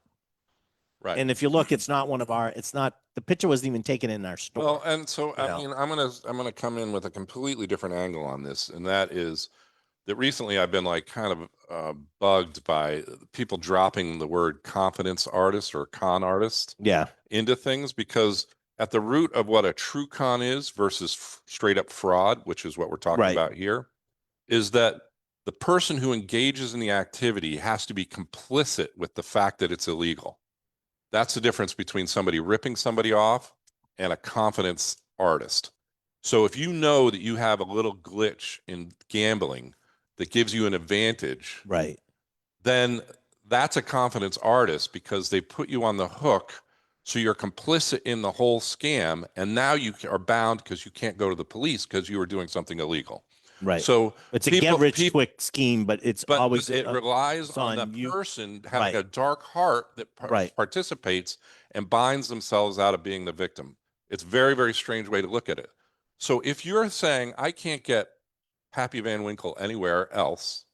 B: Right.
A: And if you look, it's not the picture wasn't even taken in our store.
B: Well, and so, I mean, I'm going to come in with a completely different angle on this. And that is that recently I've been like kind of bugged by people dropping the word confidence artist or con artist into things, because at the root of what a true con is versus straight up fraud, which is what we're talking about here, is that the person who engages in the activity has to be complicit with the fact that it's illegal. That's the difference between somebody ripping somebody off and a confidence artist. So if you know that you have a little glitch in gambling that gives you an advantage,
A: right,
B: then that's a confidence artist, because they put you on the hook. So you're complicit in the whole scam. And now you are bound because you can't go to the police because you were doing something illegal.
A: Right.
B: So
A: it's a get rich quick scheme, but it
B: relies on the person having a dark heart that participates and binds themselves out of being the victim. It's a very, very strange way to look at it. So if you're saying, I can't get Pappy Van Winkle anywhere else,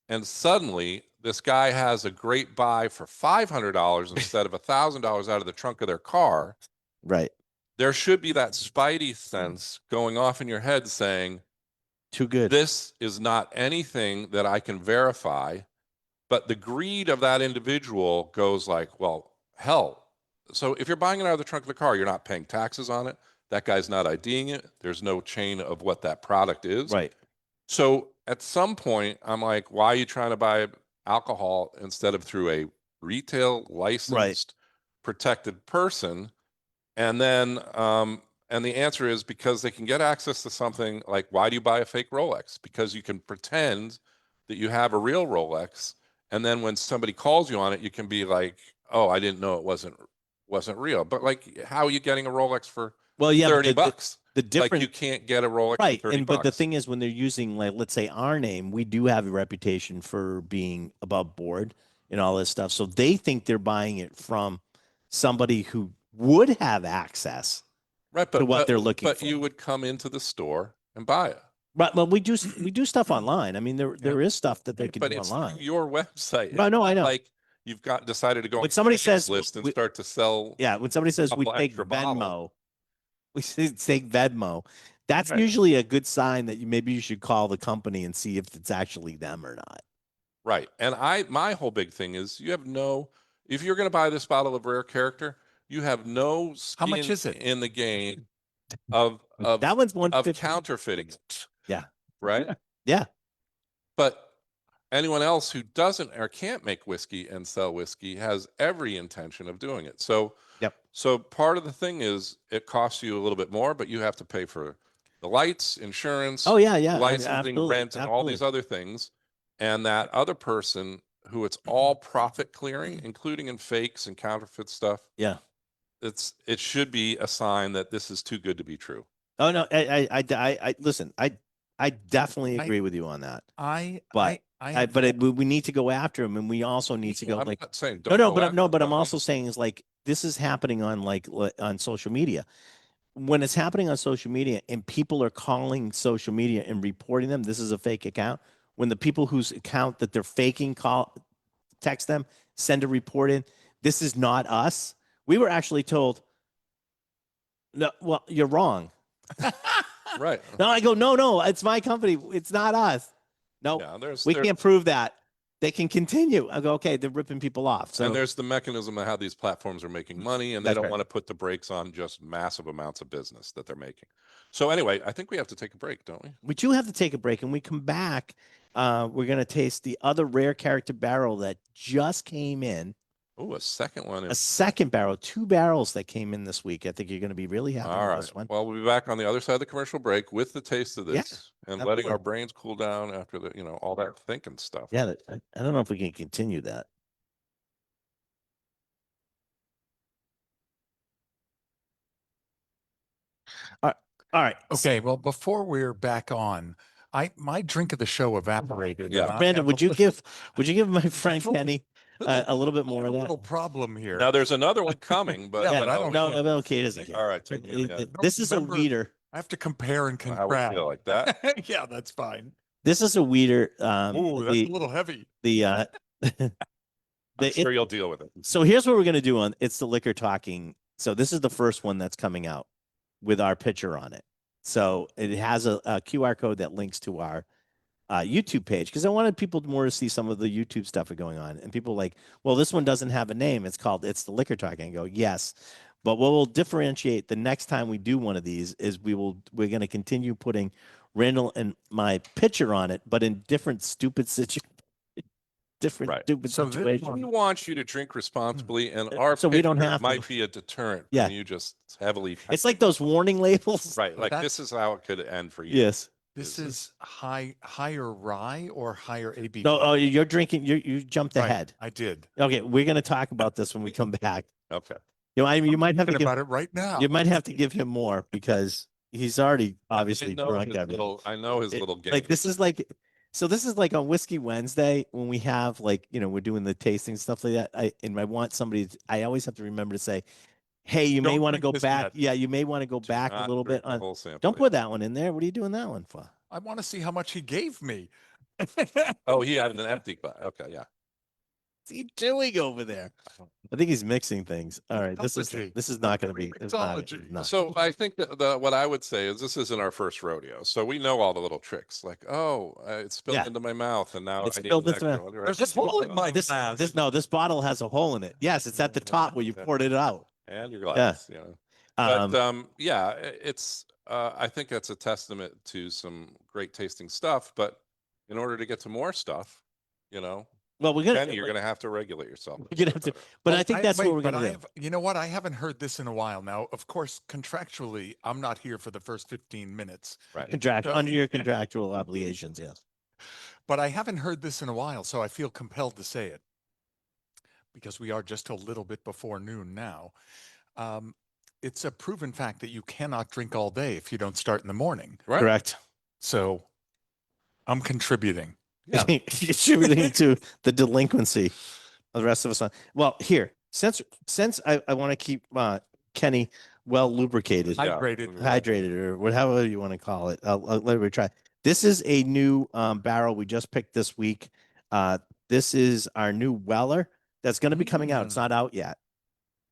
B: and suddenly this guy has a great buy for $500 instead of $1,000 out of the trunk of their car,
A: right,
B: there should be that spidey sense going off in your head saying,
A: too good.
B: This is not anything that I can verify. But the greed of that individual goes like, well, hell. So if you're buying it out of the trunk of the car, you're not paying taxes on it. That guy's not IDing it. There's no chain of what that product is.
A: Right.
B: So at some point, I'm like, why are you trying to buy alcohol instead of through a retail licensed protected person? And then, and the answer is because they can get access to something like, why do you buy a fake Rolex? Because you can pretend that you have a real Rolex. And then when somebody calls you on it, you can be like, oh, I didn't know it wasn't real. But like, how are you getting a Rolex for
A: Well, yeah, but
B: 30 bucks?
A: the
B: Like
A: difference,
B: you can't get a Rolex
A: right?
B: for 30
A: And but the
B: bucks.
A: thing is, when they're using, like, let's say our name, we do have a reputation for being above board and all this stuff. So they think they're buying it from somebody who would have access
B: Right,
A: to what they're looking
B: but
A: for.
B: you would come into the store and buy it.
A: But we do stuff online. I mean, there is stuff that they can
B: But
A: do
B: it's
A: online.
B: through your website.
A: No, no, I know.
B: Like you've decided to go
A: When
B: on
A: somebody
B: Craigslist
A: says
B: list and
A: we-
B: start to sell.
A: Yeah, when somebody says we
B: couple
A: take
B: extra
A: Venmo,
B: bottles.
A: we take Venmo. That's
B: Right.
A: usually a good sign that maybe you should call the company and see if it's actually them or not.
B: Right. And my whole big thing is if you're going to buy this bottle of rare character, you have no
D: How much
B: skin
D: is it?
B: in the game of
A: That one's 150.
B: counterfeiting.
A: Yeah.
B: Right.
A: Yeah.
B: But anyone else who doesn't or can't make whiskey and sell whiskey has every intention of doing it. So,
A: Yep.
B: so part of the thing is it costs you a little bit more, but you have to pay for the lights, insurance,
A: Oh yeah, yeah.
B: licensing,
A: Absolutely,
B: rent, and all these
A: absolutely.
B: other things. And that other person who it's all profit clearing, including in fakes and counterfeit stuff,
A: Yeah.
B: it should be a sign that this is too good to be true.
A: Oh no, I listen. I definitely agree with you on that. But we need to go after him, and we also need to go
B: I'm
A: like
B: not saying
A: no,
B: don't
A: no,
B: go
A: but
B: after
A: but I'm
B: them.
A: also saying is like this is happening on on social media. When it's happening on social media and people are calling social media and reporting them, this is a fake account. When the people whose account that they're faking text them, send a report in, this is not us. We were actually told, no, well, you're wrong.
B: Right.
A: No, I go, no, it's my company. It's not us. No,
B: Yeah,
A: we can't prove that. They can continue. I go, okay, they're ripping people off. So
B: and there's the mechanism of how these platforms are making money, and they
A: That's
B: don't
A: right.
B: want to put the brakes on just massive amounts of business that they're making. So anyway, I think we have to take a break, don't we?
A: we do have to take a break, and we come back. We're gonna taste the other rare character barrel that just came in.
B: Oh, a second one.
A: A second barrel, 2 barrels that came in this week. I think you're going to be really happy
B: All
A: with
B: right.
A: this one.
B: Well, we'll be back on the other side of the commercial break with the taste of
A: Yeah,
B: this and letting our
A: absolutely.
B: brains cool down after all that thinking stuff.
A: Yeah, I don't know if we can continue that. All right.
D: Okay, well, before we're back on, my drink of the show evaporated.
B: Yeah.
D: and I
A: Brandon,
D: have
A: would
D: a
A: you
D: little-
A: give my friend Kenny a little bit more of
D: little
A: that?
D: problem here.
B: Now there's another one coming, but
D: Yeah, but I don't
A: No,
D: care.
A: no, okay, it isn't.
B: All right. take it, yeah.
A: This is a
D: Remember-
A: weeder.
D: I have to compare and
B: How we
D: contrast.
B: feel like that.
D: Yeah, that's fine.
A: This is a weeder.
D: Oh, that's a little heavy.
B: I'm sure you'll deal with it.
A: So here's what we're going to do on It's the Liquor Talking. So this is the first one that's coming out with our picture on it. So it has a QR code that links to our YouTube page because I wanted people more to see some of the YouTube stuff going on. And people like, well, this one doesn't have a name. It's called It's the Liquor Talking. I go, yes. But what will differentiate the next time we do one of these is we're going to continue putting Randall and my picture on it, but in different stupid situations.
B: Right.
A: Stupid
D: So this
A: situations.
B: We want you to drink responsibly, and our
A: So we don't
B: picture
A: have to.
B: might be a deterrent.
A: Yeah.
B: When you just heavily.
A: It's like those warning labels.
B: Right.
D: So
B: Like
D: that's-
B: this is how it could end for you.
A: Yes.
D: This is higher rye or higher ABV?
A: No, oh, you're drinking. You jumped
D: Right,
A: ahead.
D: I did.
A: Okay, we're going to talk about this when we come back.
B: Okay.
A: You might have to
D: Thinking
A: give,
D: about it right now.
A: you might have to give him more because he's already obviously drunk.
B: I know his
A: It-
B: little game.
A: like this is like, so this is like on Whiskey Wednesday when we have like we're doing the tasting stuff like that. I want somebody. I always have to remember to say, hey, you may
D: Don't
A: want to
D: drink
A: go
D: this
A: back.
D: yet.
A: Yeah, you may want to go back a
B: Not
A: little
B: drink
A: bit
B: the
A: on.
B: whole sample.
A: Don't put that one in there. What are you doing that one for?
D: I want to see how much he gave me.
B: Oh, he had an empty. Okay, yeah.
A: What's he doing over there? I think he's mixing things. All right, this
D: Mixology.
A: is not going to be. It's not,
D: Mixology.
A: it's not.
B: So I think that what I would say is this isn't our first rodeo, so we know all the little tricks. Like, oh, it spilled
A: Yeah.
B: into my mouth, and now
A: It
B: I need
A: spilled
B: an
A: into my-
B: extra one.
D: There's a hole in my
A: This bottle has a hole in it. Yes, it's at the top where you poured it out.
B: and your glass. You know.
A: Um,
B: But yeah, it's. I think that's a testament to some great tasting stuff. But in order to get to more stuff,
A: well, we're gonna.
B: Kenny, you're going to have to regulate yourself.
A: We're gonna have to. But I think that's what we're
D: but
A: gonna do.
D: You know what? I haven't heard this in a while now. Of course, contractually, I'm not here for the first 15 minutes,
B: Right.
A: Under your contractual obligations, yes.
D: but I haven't heard this in a while, so I feel compelled to say it. because we are just a little bit before noon now. It's a proven fact that you cannot drink all day if you don't start in the morning.
B: Right.
A: Correct.
D: So I'm contributing.
B: Yeah.
A: Contributing to the delinquency of the rest of us. Well, here, since I want to keep Kenny well lubricated,
B: Yeah.
A: hydrated, or whatever you want to call it, I'll let everybody try. This is a new barrel we just picked this week. This is our new Weller that's going to be coming out. It's not out yet.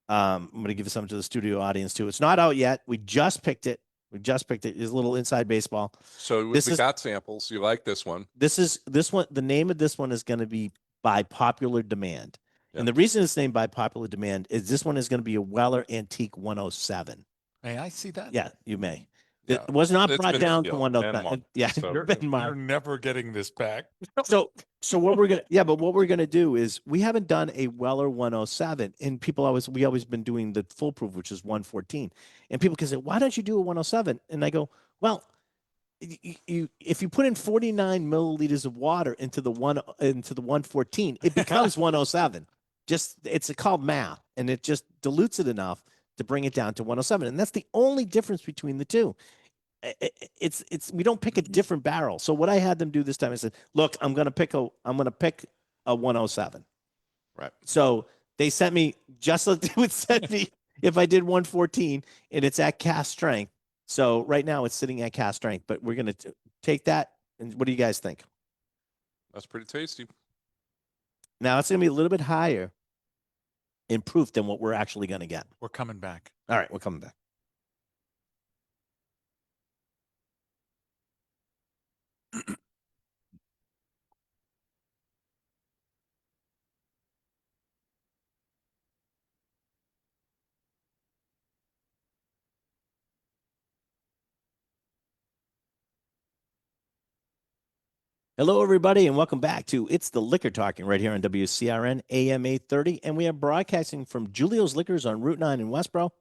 A: I'm going to give some to the studio audience too. It's not out yet. We just picked it. It's a little inside baseball.
B: So we got samples. You like this one?
A: This one. The name of this one is going to be by popular demand.
B: Yep.
A: And the reason it's named by popular demand is this one is going to be a Weller Antique 107.
D: May I see that?
A: Yeah, you may.
B: Yeah.
A: It was not
B: It's
A: brought
B: been
A: down to
B: sealed
A: 107.
B: and
A: Yeah,
B: so
D: You're never getting this back.
A: So what we're gonna but what we're gonna do is we haven't done a Weller 107, and we always been doing the foolproof, which is 114, and people can say, why don't you do a 107? And I go, well, if you put in 49 milliliters of water into the 114, it becomes 107. It's called math, and it just dilutes it enough to bring it down to 107, and that's the only difference between the two. We don't pick a different barrel. So what I had them do this time, I said, look, I'm gonna pick a 107.
B: Right.
A: So they sent me just like they would send me if I did 114, and it's at cast strength. So right now it's sitting at cast strength, but we're gonna take that. And what do you guys think?
B: That's pretty tasty.
A: Now it's gonna be a little bit higher in proof than what we're actually gonna get.
D: We're coming back.
A: All right, we're coming back. Hello, everybody, and welcome back to It's the Liquor Talking right here on WCRN AM 830. And we are broadcasting from Julio's Liquors on Route 9 in Westboro.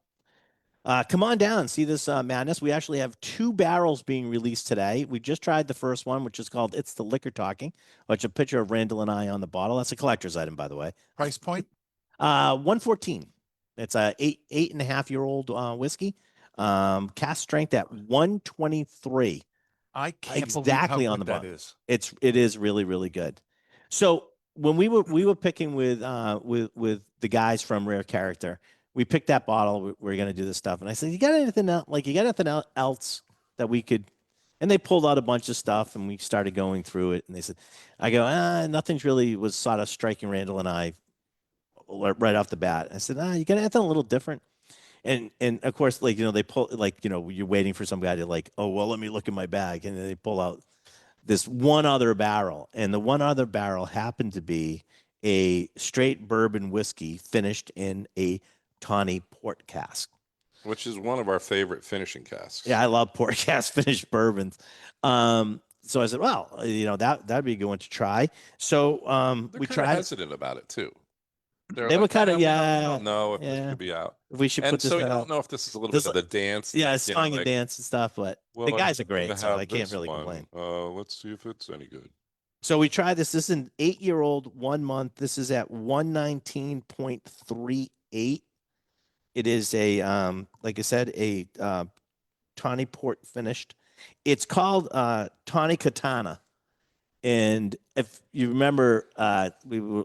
A: Come on down and see this madness. We actually have 2 barrels being released today. We just tried the first one, which is called It's the Liquor Talking, which is a picture of Randall and I on the bottle. That's a collector's item, by the way.
D: Price point?
A: 114. It's a 8.5-year-old whiskey. Cast strength at 123.
D: I can't
A: exactly
D: believe how
A: on the
D: good that
A: bottom.
D: is.
A: It is really, really good. So when we were picking with the guys from Rare Character, we picked that bottle. We're going to do this stuff, and I said, "You got anything else? Like, you got anything else that we could?" And they pulled out a bunch of stuff, and we started going through it. And they said, "I go, nothing's really was sort of striking Randall and I right off the bat." I said, you got anything a little different?" And of course, like, they pull, like, you're waiting for some guy to, like, oh, well, let me look in my bag. And then they pull out this one other barrel. And the one other barrel happened to be a straight bourbon whiskey finished in a tawny port cask.
B: Which is one of our favorite finishing casks.
A: Yeah, I love port cask finished bourbons. So I said, well, that'd be a good one to try. So
B: They're
A: we
B: kinda
A: tried.
B: hesitant about it too.
A: They were kind of,
B: we don't know if this
A: yeah.
B: could be out.
A: If we should
B: And
A: put this
B: so you
A: out.
B: don't know if this is a little
A: This-
B: bit of the dance.
A: Yeah, song and
B: like,
A: dance and stuff, but
B: well,
A: the
B: I'm
A: guys are
B: gonna
A: great, so
B: have
A: I can't
B: this
A: really
B: one.
A: complain.
B: Let's see if it's any good.
A: So we tried this. This is an 8-year-old, 1 month. This is at 119.38. It is a, like I said, a tawny port finished. It's called Tawny Katana. And if you remember, we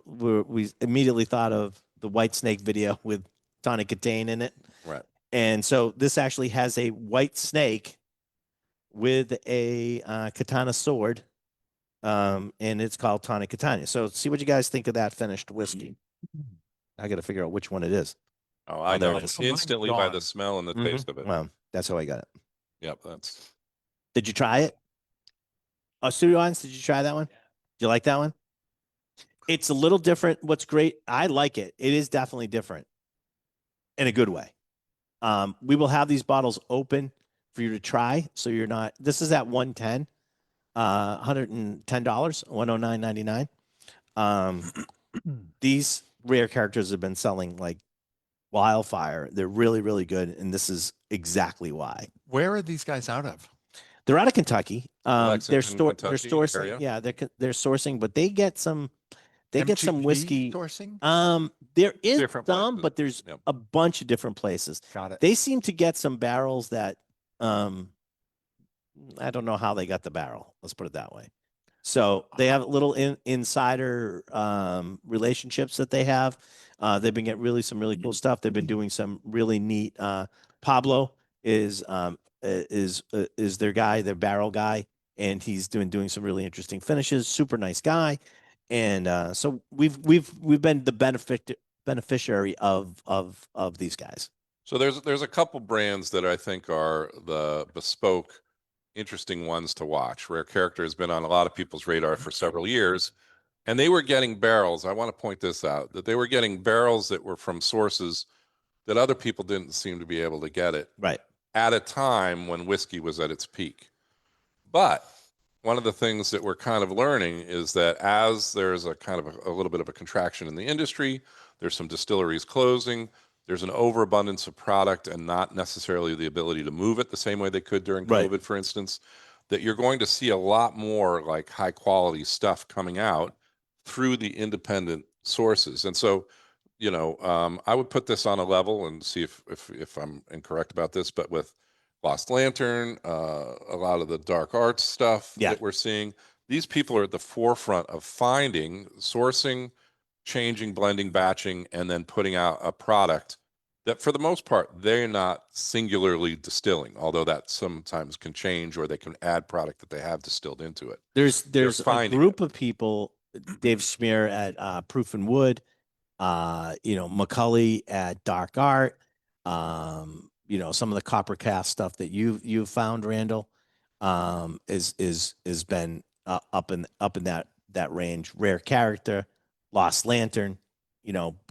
A: immediately thought of the White Snake video with Tawny Katane in it.
B: Right.
A: And so this actually has a white snake with a katana sword. And it's called Tawny Katana. So see what you guys think of that finished whiskey. I got to figure out which one it is.
B: Oh, I
A: there
B: know
A: it is.
B: instantly by the
D: Gone.
B: smell and the taste of it.
A: Well, that's how I got it.
B: Yep, that's
A: Did you try it? Oh, studio audience, did you try that one? Did you like that one? It's a little different. What's great, I like it. It is definitely different in a good way. We will have these bottles open for you to try. So you're not, this is at 110, $110, $109.99. These Rare Characters have been selling like wildfire. They're really, really good. And this is exactly why.
D: Where are these guys out of?
A: They're out of Kentucky. They're
B: Lexington,
A: they're
B: Kentucky
A: sourcing.
B: area?
A: Yeah, they're sourcing, but they get some They get some
D: MGP
A: whiskey.
D: sourcing?
A: There is
B: Different
A: some,
B: places.
A: but there's
B: Yep.
A: a bunch of different places.
D: Got it.
A: They seem to get some barrels that, I don't know how they got the barrel. Let's put it that way. So they have little insider relationships that they have. They've been getting really some really cool stuff. They've been doing some really neat. Pablo is their guy, their barrel guy, and he's doing some really interesting finishes. Super nice guy, and so we've been the beneficiary of these guys.
B: So there's a couple brands that I think are the bespoke, interesting ones to watch. Rare Character has been on a lot of people's radar for several years, and they were getting barrels. I want to point this out, that they were getting barrels that were from sources that other people didn't seem to be able to get it
A: Right.
B: at a time when whiskey was at its peak. But one of the things that we're kind of learning is that as there's a kind of a little bit of a contraction in the industry, there's some distilleries closing, there's an overabundance of product and not necessarily the ability to move it the same way they could during
A: Right.
B: COVID, for instance, that you're going to see a lot more like high quality stuff coming out through the independent sources. And so, I would put this on a level and see if I'm incorrect about this, but with Lost Lantern, a lot of the dark arts stuff
A: Yeah.
B: that we're seeing, these people are at the forefront of finding, sourcing, changing, blending, batching, and then putting out a product that for the most part, they're not singularly distilling, although that sometimes can change or they can add product that they have distilled into it.
A: There's a
B: finding
A: group of people, Dave Schmier at Proof and Wood, McCully at Dark Art, some of the copper cast stuff that you've found, Randall, is been up in that range. Rare Character, Lost Lantern,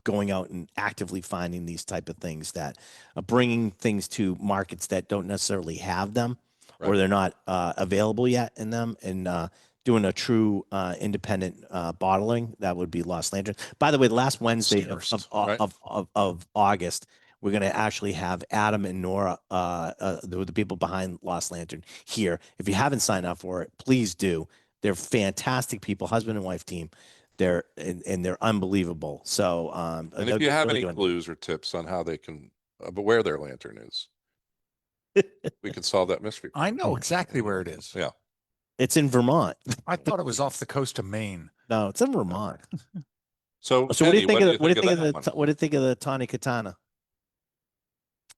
A: going out and actively finding these type of things that are bringing things to markets that don't necessarily have them, or
B: Right.
A: they're not available yet in them, and doing a true independent bottling. That would be Lost Lantern. By the way, the last Wednesday
B: Right.
A: of August, we're going to actually have Adam and Nora, the people behind Lost Lantern, here. If you haven't signed up for it, please do. They're fantastic people, husband and wife team. They're unbelievable. So,
B: And if you have any clues or tips on how they can, but where their lantern is, we can solve that mystery.
D: I know exactly where it is.
B: Yeah.
A: It's in Vermont.
D: I thought it was off the coast of Maine.
A: No, it's in Vermont.
B: So
A: So what do you think
B: Penny,
A: of what do you think of
B: that one?
A: what do you think of the Tawny Katana?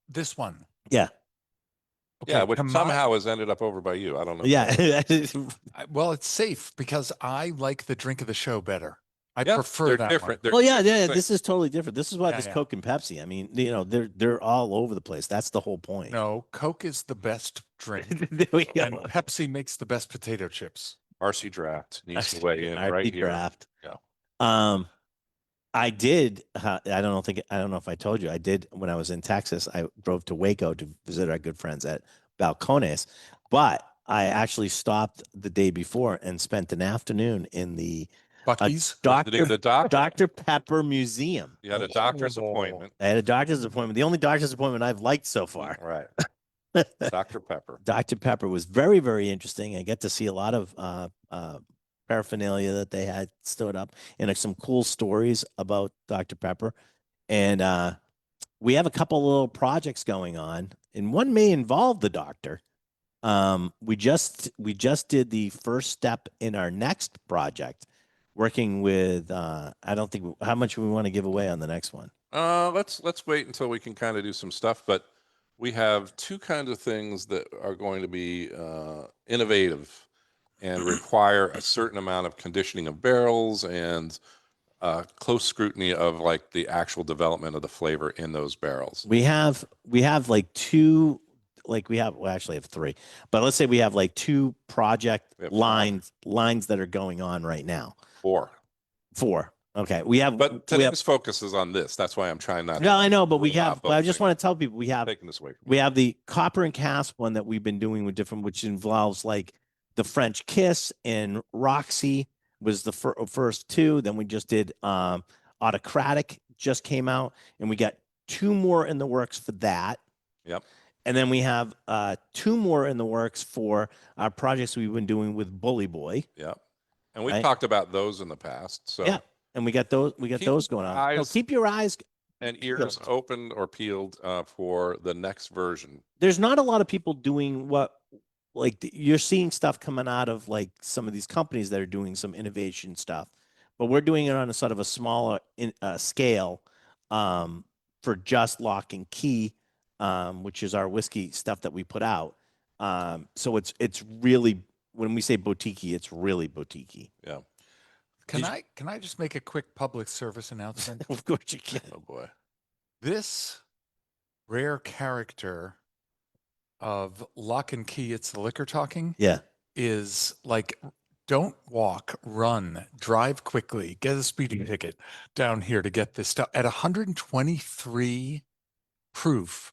D: This one.
A: Yeah.
D: Okay,
B: Yeah, which
D: to my-
B: somehow has ended up over by you. I don't know.
A: Yeah.
D: well, it's safe because I like the drink of the show better. I
B: Yeah,
D: prefer
B: they're
D: that
B: different.
D: one.
B: They're
A: Well, yeah.
B: different
A: This is totally different. This is why
D: Yeah,
A: this
D: yeah.
A: Coke and Pepsi. I mean, they're all over the place. That's the whole point.
D: No, Coke is the best drink,
A: There we go.
D: and Pepsi makes the best potato chips.
B: RC Draft needs to weigh in right
A: RP
B: here.
A: Draft.
B: Yeah.
A: I did. I don't know if I told you. I did when I was in Texas. I drove to Waco to visit our good friends at Balcones, but I actually stopped the day before and spent an afternoon in the
D: Buc-ee's.
B: The doctor.
A: Dr. Pepper Museum.
B: You had a doctor's appointment.
A: I had a doctor's appointment. The only doctor's appointment I've liked so far.
B: Right. Dr. Pepper.
A: Dr. Pepper was very, very interesting. I get to see a lot of paraphernalia that they had stood up and some cool stories about Dr. Pepper. And we have a couple little projects going on, and one may involve the doctor. We just did the first step in our next project, working with I don't think how much we want to give away on the next one.
B: Let's wait until we can kind of do some stuff, but we have two kinds of things that are going to be innovative and require a certain amount of conditioning of barrels and close scrutiny of like the actual development of the flavor in those barrels.
A: We have like two, we actually have three, but let's say we have like two project lines that are going on right now. Four. Okay.
B: But today's focus is on this. That's why I'm trying not.
A: No, I know, but I just want to tell people
B: taking this away.
A: We have the copper and cast one that we've been doing with different, which involves like the French Kiss and Roxy was the first two. Then we just did Autocratic just came out, and we got two more in the works for that.
B: Yep.
A: And then we have two more in the works for our projects we've been doing with Bully Boy.
B: Yep. And we've talked about those in the past. So
A: yeah. and we got those
B: Keep
A: those going
B: your
A: on. So
B: eyes-
A: keep your eyes.
B: And ears open or peeled for the next version.
A: There's not a lot of people doing what, like you're seeing stuff coming out of like some of these companies that are doing some innovation stuff, but we're doing it on a sort of a smaller scale for just lock and key, which is our whiskey stuff that we put out. So it's really, when we say boutique, it's really boutique.
B: Yeah.
D: Can I just make a quick public service announcement?
A: Of course you can.
B: Oh boy.
D: This rare character of Lock and Key, it's the liquor talking,
A: Yeah.
D: is like, don't walk, run, drive quickly, get a speeding ticket down here to get this stuff at 123 proof.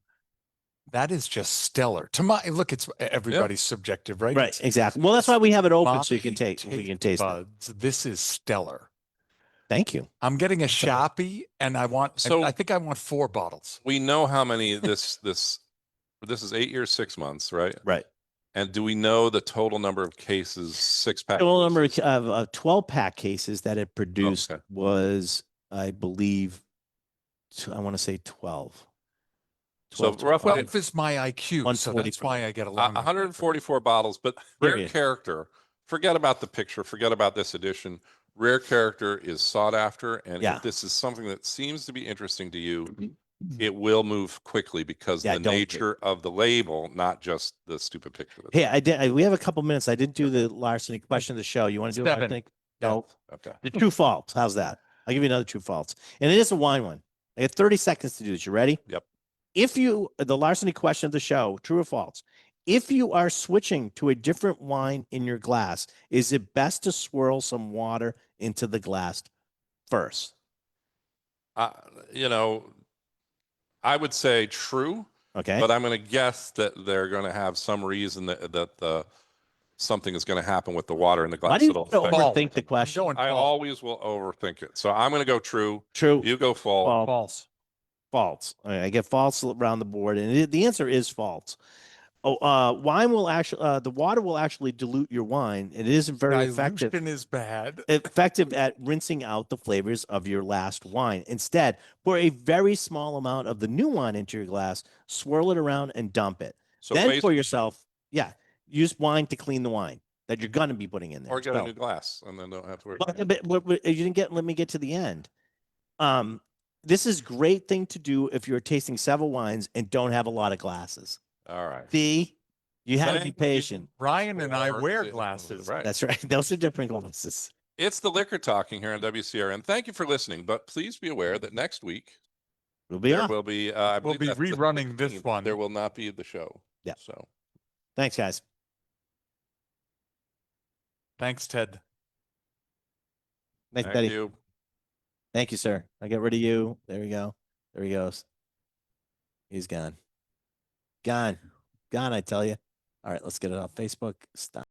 D: That is just stellar. To my look, it's everybody's subjective, right?
A: Right.
D: It's
A: Exactly. Well, that's why we have it open so you
D: my
A: can we can taste it.
D: buds. This is stellar.
A: Thank you.
D: I'm getting a Shopee, and I think I want 4 bottles.
B: We know how many this is 8 years, 6 months, right?
A: Right.
B: And do we know the total number of cases, 6-pack?
A: Total number of 12-pack cases that it produced
B: Okay.
A: was, I believe, I want to say 12.
B: So
A: 12
B: roughly
D: 12 is my IQ, so that's why I get along.
B: 144 bottles, but rare
A: Period.
B: character. Forget about the picture. Forget about this edition. Rare character is sought after, and
A: Yeah.
B: if this is something that seems to be interesting to you, it will move quickly because
A: Yeah,
B: the
A: don't-
B: nature of the label, not just the stupid picture.
A: Hey, we have a couple minutes. I didn't do the larceny question of the show. You want to do it?
D: 7.
A: I think no.
B: Okay.
A: The true false. How's that? I'll give you another true false, and it is a wine one. I have 30 seconds to do this. You ready?
B: Yep.
A: If you, the larceny question of the show, true or false? If you are switching to a different wine in your glass, is it best to swirl some water into the glass first?
B: You know, I would say true,
A: Okay.
B: but I'm going to guess that they're going to have some reason that something is going to happen with the water in the glass.
A: Why do you
B: that'll affect-
A: overthink the question?
B: I always will overthink it. So I'm going to go true.
A: True.
B: You go false.
D: False.
A: False. All right, I get false around the board, and the answer is false. Wine will actually, the water will actually dilute your wine. It isn't very effective.
D: Dilution is bad.
A: Effective at rinsing out the flavors of your last wine. Instead, pour a very small amount of the new wine into your glass, swirl it around, and dump it.
B: So
A: Then for
B: basically-
A: yourself, use wine to clean the wine that you're going to be putting in there.
B: Or get
A: So-
B: a new glass and then don't have to worry.
A: but you didn't let me get to the end. This is great thing to do if you're tasting several wines and don't have a lot of glasses.
B: All right.
A: See, you have to be
B: Thank you.
A: patient.
D: Ryan and I
B: Or-
D: wear
B: yeah,
D: glasses.
B: Right.
A: That's right. Those are different glasses.
B: It's the liquor talking here on WCRN. Thank you for listening, but please be aware that next week
A: We'll be
B: there
A: off.
B: will be. I
D: We'll
B: believe
D: be
B: that's the
D: rerunning this
B: 15th.
D: one.
B: There will not be the show.
A: Yeah.
B: So
A: Thanks, guys.
D: Thanks, Ted.
A: Thanks,
B: thank
A: Betty.
B: you.
A: Thank you, sir. I get rid of you. There we go. There he goes. He's gone. Gone. Gone, I tell you. All right, let's get it off Facebook. Stop.